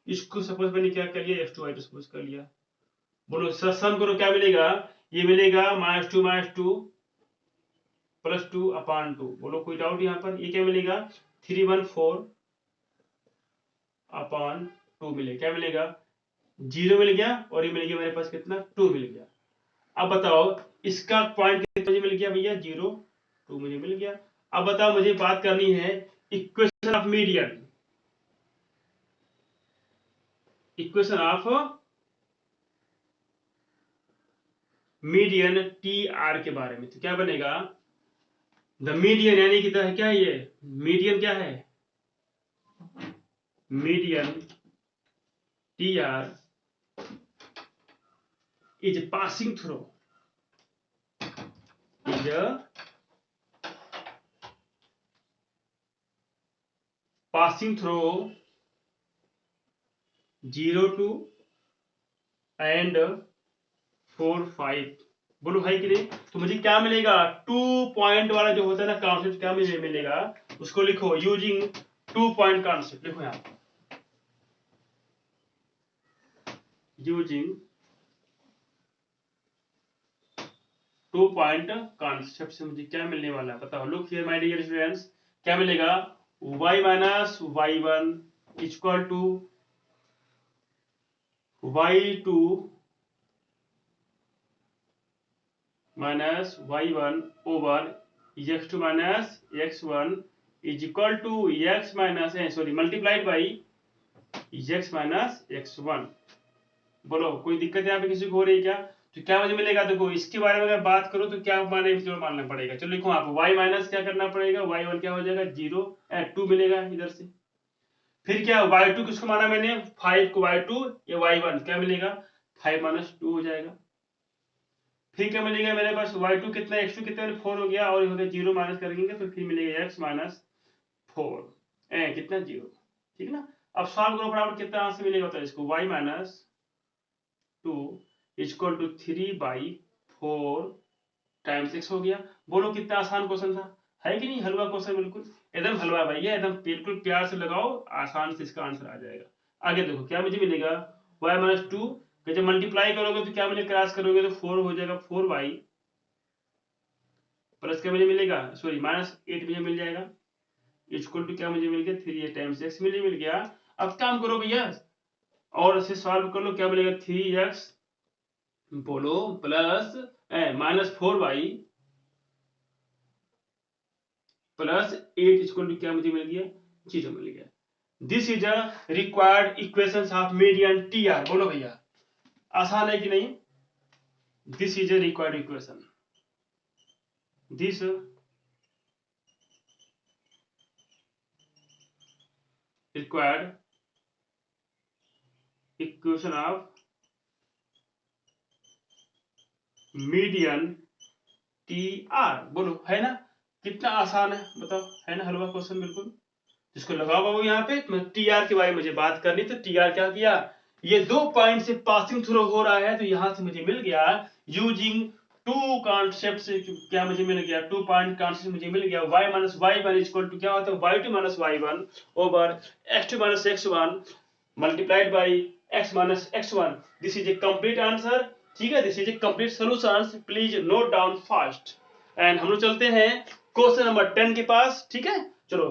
इसको सपोज मैंने क्या कर लिया, x2 y2 सपोज कर लिया। बोलो सम करो क्या मिलेगा, ये मिलेगा -2 प्लस 2 अपान 2। बोलो कोई डाउट यहाँ पर, ये क्या मिलेगा 314 अपान 2 मिलेगा, क्या मिलेगा 0 मिल गया, और ये मिल गया मेरे पास कितना 2 मिल गया। अब बताओ इसका पॉइंट कितना मुझे मिल गया भैया 0 2 मुझे मिल गया। अब बताओ मुझे बात करनी है equation of median, equation of median T R के बारे में। तो क्या बनेगा, द मीडियन यानी कि क्या है ये, मीडियन क्या है, median T R is passing through, is passing through 0 2 and 4 5। बोलो भाई कि नहीं। तो मुझे क्या मिलेगा, 2 पॉइंट वाला जो होता है ना कॉन्सेप्ट, क्या मुझे मिलेगा, उसको लिखो यूजिंग 2 पॉइंट कॉन्सेप्ट, लिखो यहाँ यूजिंग 2 पॉइंट कॉन्सेप्ट से मुझे क्या मिलने वाला है बताओ। Look here my dear students, क्या मिलेगा, y minus y1 equal to y2 minus y1 over x2 minus x1 is equal to x minus sorry multiplied by x minus x1। बोलो कोई दिक्कत यहाँ पे किसी को हो रही है क्या। तो क्या मुझे मिलेगा, देखो इसके बारे में अगर बात करो तो क्या मानना पड़ेगा, चलो लिखो आप y माइनस क्या करना पड़ेगा, y1 क्या हो जाएगा 0 2 मिलेगा इधर से। फिर क्या y2 किसको माना मैंने 5 को, y2 या y1 क्या मिलेगा 5 माइनस 2 हो जाएगा। फिर क्या मिलेगा मेरे पास y2 कितना, x2 कितना 4 हो गया, और हो गया 0 माइनस करेंगे तो फिर मिलेगा x माइनस 4 कितना 0, ठीक ना। अब सॉल्व करो फटाफट, कितना आंसर मिलेगा होता है इसको, y minus 2 equal to 3/4 times x हो गया। बोलो कितना आसान क्वेश्चन था, है कि नहीं, हलवा क्वेश्चन, बिल्कुल एकदम हलवा भैया, एकदम बिल्कुल प्यार से लगाओ, आसान से इसका आंसर आ जाएगा। आगे देखो क्या मुझे मिलेगा, y माइनस 2 जब मल्टीप्लाई करोगे तो क्या मुझे क्रॉस करोगे तो 4 हो जाएगा, 4y प्लस क्या मुझे मिलेगा, सॉरी -8 मुझे मिल जाएगा, इक्वल टू क्या मुझे मिल गया 3 टाइम्स x मुझे मिल गया। अब काम करो भैया और इसे सॉल्व कर लो, क्या मिलेगा 3x बोलो plus -4y plus 8 equal to क्या मुझे मिल गया 0 मिल गया। This is a required equations of median T R. बोलो भैया आसान है कि नहीं? This is A required equation, this required equation of median T R. बोलो, है ना? कितना आसान है बताओ, है ना हलवा क्वेश्चन बिल्कुल। जिसको लगाओ बाबू यहाँ पे टी आर के बारे में मुझे बात करनी, तो टी आर क्या किया, ये 2 पॉइंट से पासिंग थ्रू हो रहा है, तो यहां से मुझे मिल गया यूजिंग 2 कॉन्सेप्ट से क्या मुझे मिल गया, 2 पॉइंट कॉन्सेप्ट मुझे मिल गया, y minus y one equal to क्या होता है, y2 minus y one over x2 minus x1 multiplied by x minus x1। This is a complete answer, ठीक है, this is a complete solution, please note down fast. And हम लोग चलते हैं question number 10 के पास, ठीक है, चलो।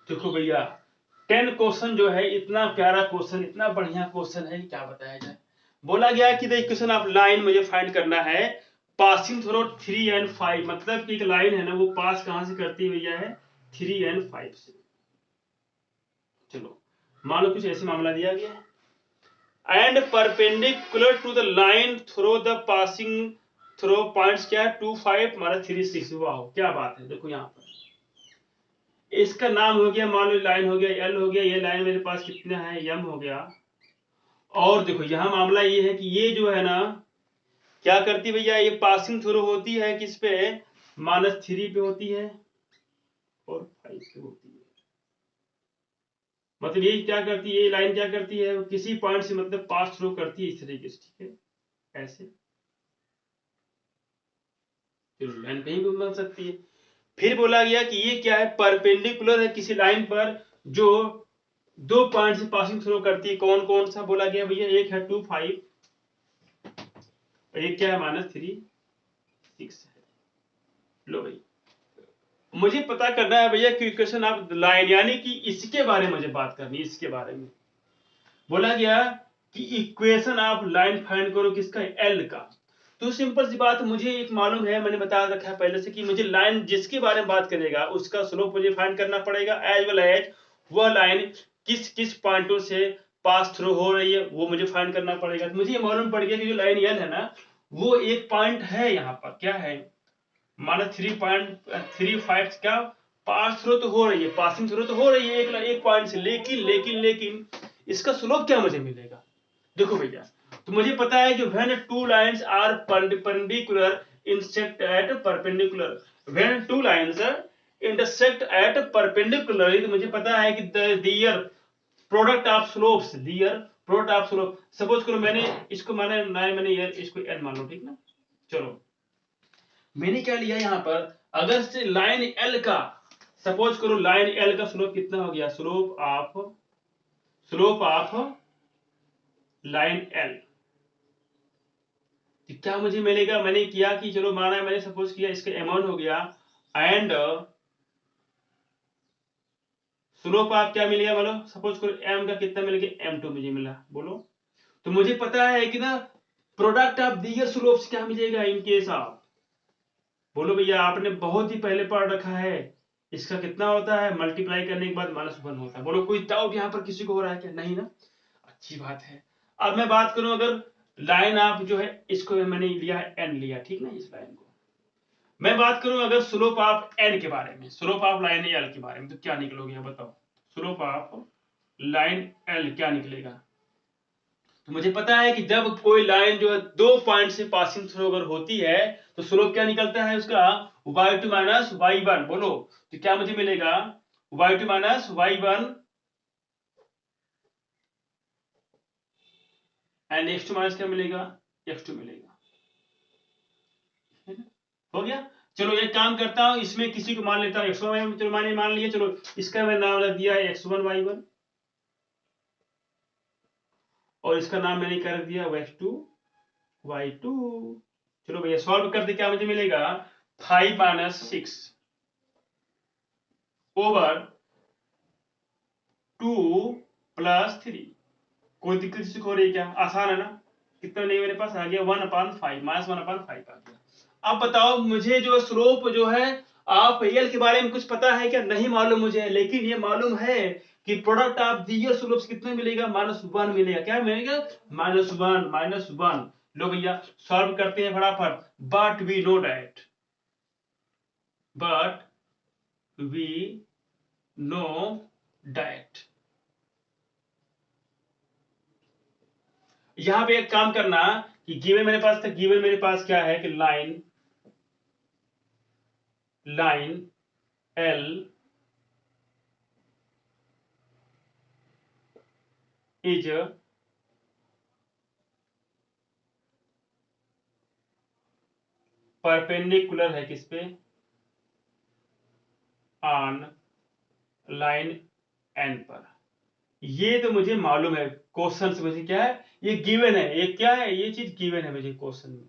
देखो भैया 10 क्वेश्चन जो है, इतना प्यारा क्वेश्चन, इतना बढ़िया क्वेश्चन है कि क्या बताया जाए। बोला गया कि द इक्वेशन ऑफ लाइन मुझे फाइंड करना है पासिंग थ्रू 3 एंड 5, मतलब कि एक लाइन है ना, वो पास कहां से करती है भैया, है 3 एंड 5 से। चलो मान लो कुछ ऐसे मामला दिया गया and perpendicular to the line through the passing through points क्या है 2 5 माइनस 3 6। वाह क्या बात है, देखो यहाँ पर इसका नाम हो गया, मान लो लाइन हो गया एल हो गया, ये लाइन मेरे पास कितना है एम हो गया। और देखो यहां मामला ये है कि ये जो है ना क्या करती भैया, ये पासिंग थ्रू होती है किस पे, -3 पे होती है और 5 पे होती है। मतलब ये क्या करती है, ये लाइन क्या करती है, किसी पॉइंट से मतलब पास थ्रू करती है इस तरीके से, ठीक है, ऐसे लाइन कहीं भी बन सकती है। फिर बोला गया कि ये क्या है, परपेंडिकुलर है किसी लाइन पर जो 2 पॉइंट से पासिंग थ्रू करती है। कौन कौन सा बोला गया भैया, एक है 2 5 और एक क्या है -3 6 है। लो भाई मुझे पता करना है भैया कि इक्वेशन ऑफ लाइन, यानी कि इसके बारे में मुझे बात करनी है, इसके बारे में बोला गया कि इक्वेशन ऑफ लाइन फाइंड करो किसका, एल का। तो सिंपल सी बात, मुझे एक मालूम है, मैंने बता रखा है पहले से कि मुझे लाइन जिसके बारे में बात करेगा उसका स्लोप मुझे फाइंड करना पड़ेगा, एज वेल एज वह लाइन किस किस पॉइंटों से पास थ्रू हो रही है वो मुझे फाइंड करना पड़ेगा। तो मुझे ये मालूम पड़ गया कि जो लाइन एल है ना, वो एक पॉइंट है यहाँ पर, क्या है, -3.35 क्या पास थ्रू तो हो रही है, पासिंग थ्रू तो हो रही है एक पॉइंट से, लेकिन लेकिन लेकिन इसका स्लोप क्या मुझे मिलेगा। देखो भैया, तो मुझे पता है कि when two lines are perpendicular intersect at perpendicular, when two lines intersect at perpendicular, तो मुझे पता है कि their product of slopes, their product of slope. Suppose करो मैंने इसको मैंने इसको एन मान लो, ठीक ना। चलो मैंने क्या लिया यहाँ पर, अगर से लाइन एल का, सपोज करो लाइन एल का स्लोप कितना हो गया, स्लोप ऑफ लाइन एल, क्या मुझे मिलेगा। मैंने किया कि चलो माना मैंने सपोज किया इसका अमाउंट हो गया एंड स्लोप ऑफ क्या मिलेगा, बोलो सपोज करो एम का कितना मिलेगा, m2 मुझे मिला, बोलो। तो मुझे पता है कि ना प्रोडक्ट ऑफ दियर स्लोप्स क्या मिलेगा इन केस ऑफ, बोलो भैया आपने बहुत ही पहले पढ़ रखा है, इसका कितना होता है, मल्टीप्लाई करने के बाद -1 होता है। बोलो कोई डाउट यहाँ पर किसी को हो रहा है क्या, नहीं ना, अच्छी बात है। अब मैं बात करूं, अगर लाइन आप जो है इसको मैंने लिया है एन लिया, ठीक ना, इस लाइन को मैं बात करूं अगर स्लोप ऑफ एन के बारे में, स्लोप ऑफ लाइन एल के बारे में, तो क्या निकलोगे बताओ, स्लोप ऑफ लाइन एल क्या निकलेगा। तो मुझे पता है कि जब कोई लाइन जो है 2 पॉइंट से पासिंग थ्रू अगर होती है तो स्लोप क्या निकलता है उसका, y2 माइनस y1। बोलो तो क्या मुझे मिलेगा, y2 minus y1 and x2 minus क्या मिलेगा, x2 मिलेगा। हो गया। चलो एक काम करता हूं, इसमें किसी को मान लेता हूं x1 चलो मैंने मान लिया, चलो इसका मैंने नाम रख दिया है x1 y1 और इसका नाम मैंने कर दिया x2 y2। चलो भैया सॉल्व कर दे, क्या मुझे मिलेगा, 5 माइनस 6 ओवर 2 प्लस 3। कोई दिक्कत किसी को हो रही है क्या? आसान है ना? कितना नहीं मेरे पास आ गया 1/5 माइनस 1/5 आ गया। अब बताओ मुझे जो स्लोप जो है आप एल के बारे में कुछ पता है क्या? नहीं मालूम मुझे, लेकिन ये मालूम है कि प्रोडक्ट ऑफ दियर स्लोप्स कितने मिलेगा? -1 मिलेगा। क्या मिलेगा? -1। लो भैया सॉल्व करते हैं फटाफट। बट वी नो दैट यहां पे एक काम करना कि गिवन मेरे पास था, गिवन मेरे पास क्या है कि लाइन एल इज परपेंडिकुलर है किस पे? ऑन लाइन एन पर। ये तो मुझे मालूम है, क्वेश्चन से मुझे क्या है, ये गिवन है, ये क्या है, ये चीज गिवन है मुझे क्वेश्चन में।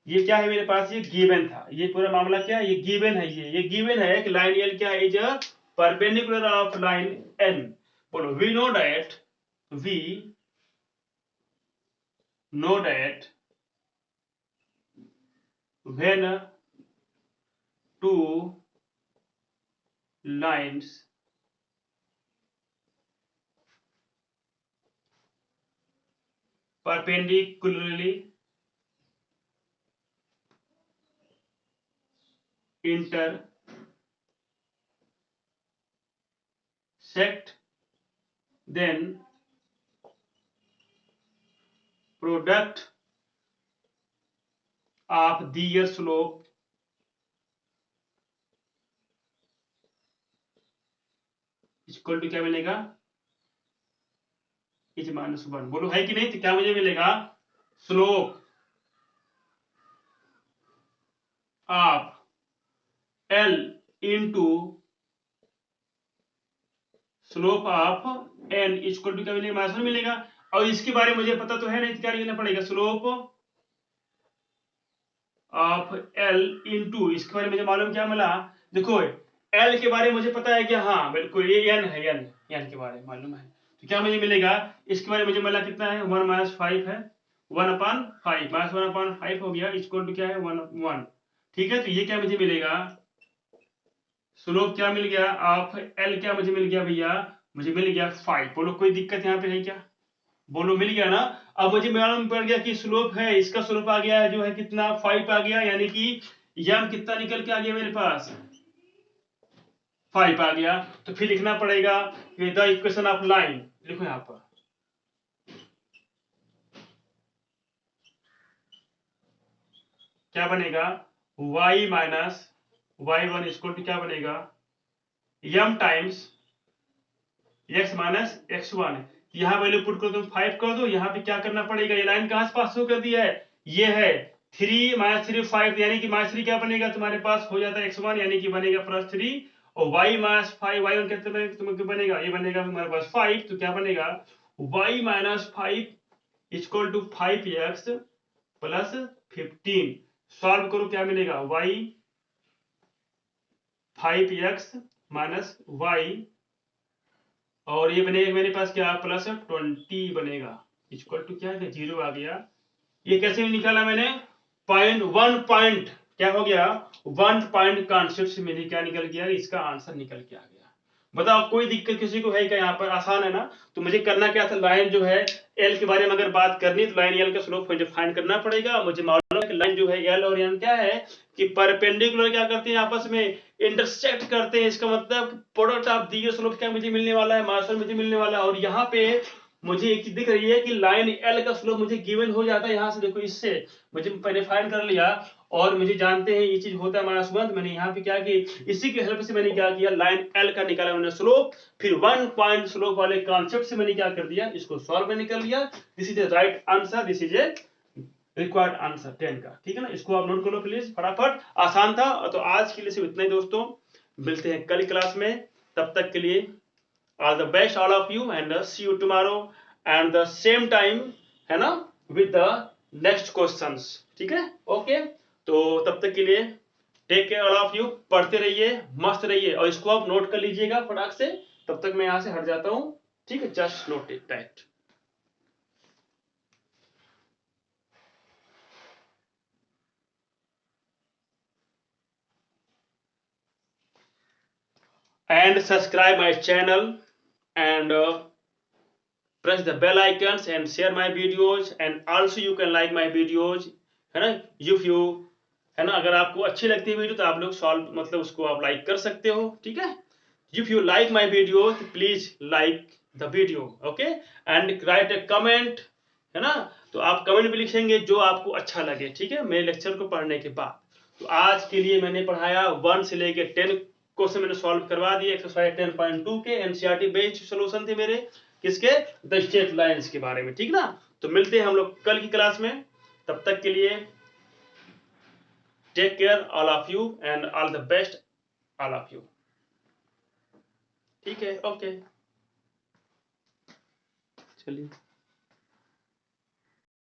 ये क्या है मेरे पास? ये गिवन था, ये पूरा मामला क्या है? ये गिवन है, ये गिवन है कि लाइन एल क्या है? Is perpendicular of line N. बोलो we know that when two lines perpendicularly intersect, then product of their slope equal to क्या मिलेगा? इज -1। बोलो है कि नहीं? तो क्या मुझे मिलेगा? Slope of L into slope of N equal to क्या मिलेगा? -1 मिलेगा। और इसके बारे में मुझे पता तो है नहीं, तो क्या लिखना पड़ेगा? स्लोप ऑफ एल इंटू, इसके बारे में मुझे मालूम क्या मिला? देखो एल के बारे में मुझे पता है कि हाँ बिल्कुल ये एन है, एन के बारे में मालूम है। तो क्या मुझे मिलेगा? इसके बारे में मुझे मिला कितना है? 1 - 5 है, 1/5 -1/5 हो गया, इक्वल टू क्या है? 1। ठीक है, तो ये क्या मुझे मिलेगा? स्लोप क्या मिल गया? ऑफ एल क्या मुझे मिल गया भैया? मुझे मिल गया 5। बोलो कोई दिक्कत यहाँ पे है क्या? बोलो मिल गया ना? अब मुझे मालूम पड़ गया कि स्लोप है, इसका स्लोप आ गया है जो है कितना? 5 आ गया, यानी कि यम कितना निकल के आ गया मेरे पास? 5 आ गया। तो फिर लिखना पड़ेगा कि द इक्वेशन ऑफ लाइन, लिखो यहां पर क्या बनेगा? y minus y1 equal to क्या बनेगा? m times x minus x1। यहां वैल्यू पुट कर दो, 5 कर दो। यहां पे क्या करना पड़ेगा? ये लाइन कहां से पास हो कर दिया है? ये है 3 - 3 5, यानी कि -3 क्या बनेगा तुम्हारे पास? हो जाता है x1, यानी कि बनेगा +3। और y - 5 y1 कितना तुम्हें बनेगा? ये बनेगा तुम्हारे पास 5। तो क्या बनेगा? y - 5 equal to 5x + 15। Solve करो, क्या मिलेगा? y 5x - y, और ये बनेगा मेरे पास क्या? +20 बनेगा, इक्वल टू क्या है? 0 आ गया। ये कैसे निकाला मैंने? पॉइंट क्या हो गया? 1 पॉइंट कॉन्सेप्ट से मैंने क्या निकल गया? इसका आंसर निकल के आ गया। बताओ कोई दिक्कत किसी को है क्या? यहाँ पर आसान है ना? तो मुझे करना क्या था? लाइन जो है एल के बारे में अगर बात करनी तो लाइन एल का स्लोप मुझे फाइंड करना पड़ेगा। मुझे मालूम है कि लाइन जो है एल और एन क्या है कि परपेंडिकुलर क्या करते हैं? आपस में इंटरसेक्ट करते हैं। इसका मतलब प्रोडक्ट ऑफ दियर स्लोप क्या मुझे मिलने वाला है? मार्शल मुझे मिलने वाला है। और यहाँ पे मुझे एक चीज दिख रही है कि लाइन एल का स्लोप मुझे गिवन हो जाता है यहां से। देखो इससे मुझे पहले फाइंड कर लिया, और मुझे जानते हैं ये चीज होता है -1। मैंने यहाँ पे क्या कि इसी की हेल्प से मैंने क्या किया? लाइन एल का निकाला मैंने स्लोप, फिर 1 पॉइंट स्लोप वाले कॉन्सेप्ट से मैंने क्या कर दिया? इसको सॉल्व मैंने कर लिया। This is A right answer, this is A required answer 10 का। ठीक है ना? इसको आप नोट कर लो प्लीज फटाफट। आसान था। तो आज के लिए सिर्फ इतना ही दोस्तों, मिलते हैं कल क्लास में। तब तक के लिए all the best all of you, and see you tomorrow and the same time, है ना, with the next questions। ठीक है? ओके, तो तब तक के लिए take care all of you, पढ़ते रहिए, मस्त रहिए, और इसको आप नोट कर लीजिएगा फटाक से। तब तक मैं यहाँ से हट जाता हूँ, ठीक है, just note it that. And subscribe my channel, and press the bell icons and share my videos, and also you can like my videos, है ना। if you, है ना, अगर आपको अच्छी लगती है वीडियो तो आप लोग सॉल्व मतलब उसको आप लाइक कर सकते हो, ठीक है। if you like my video please like the video, okay, and write a comment, है ना। तो आप कमेंट भी लिखेंगे जो आपको अच्छा लगे, ठीक है, मेरे लेक्चर को पढ़ने के बाद। तो आज के लिए मैंने पढ़ाया 1 से लेके 10 क्वेश्चन मैंने सॉल्व करवा दिए। एक्सरसाइज 10.2 के एनसीईआरटी बेस्ड सॉल्यूशन थे मेरे, किसके, द स्ट्रेट लाइंस के बारे में, ठीक ना। तो मिलते हैं हम लोग कल की क्लास में, तब तक के लिए take care all of you and all the best all of you, ठीक है, ओके, चलिए।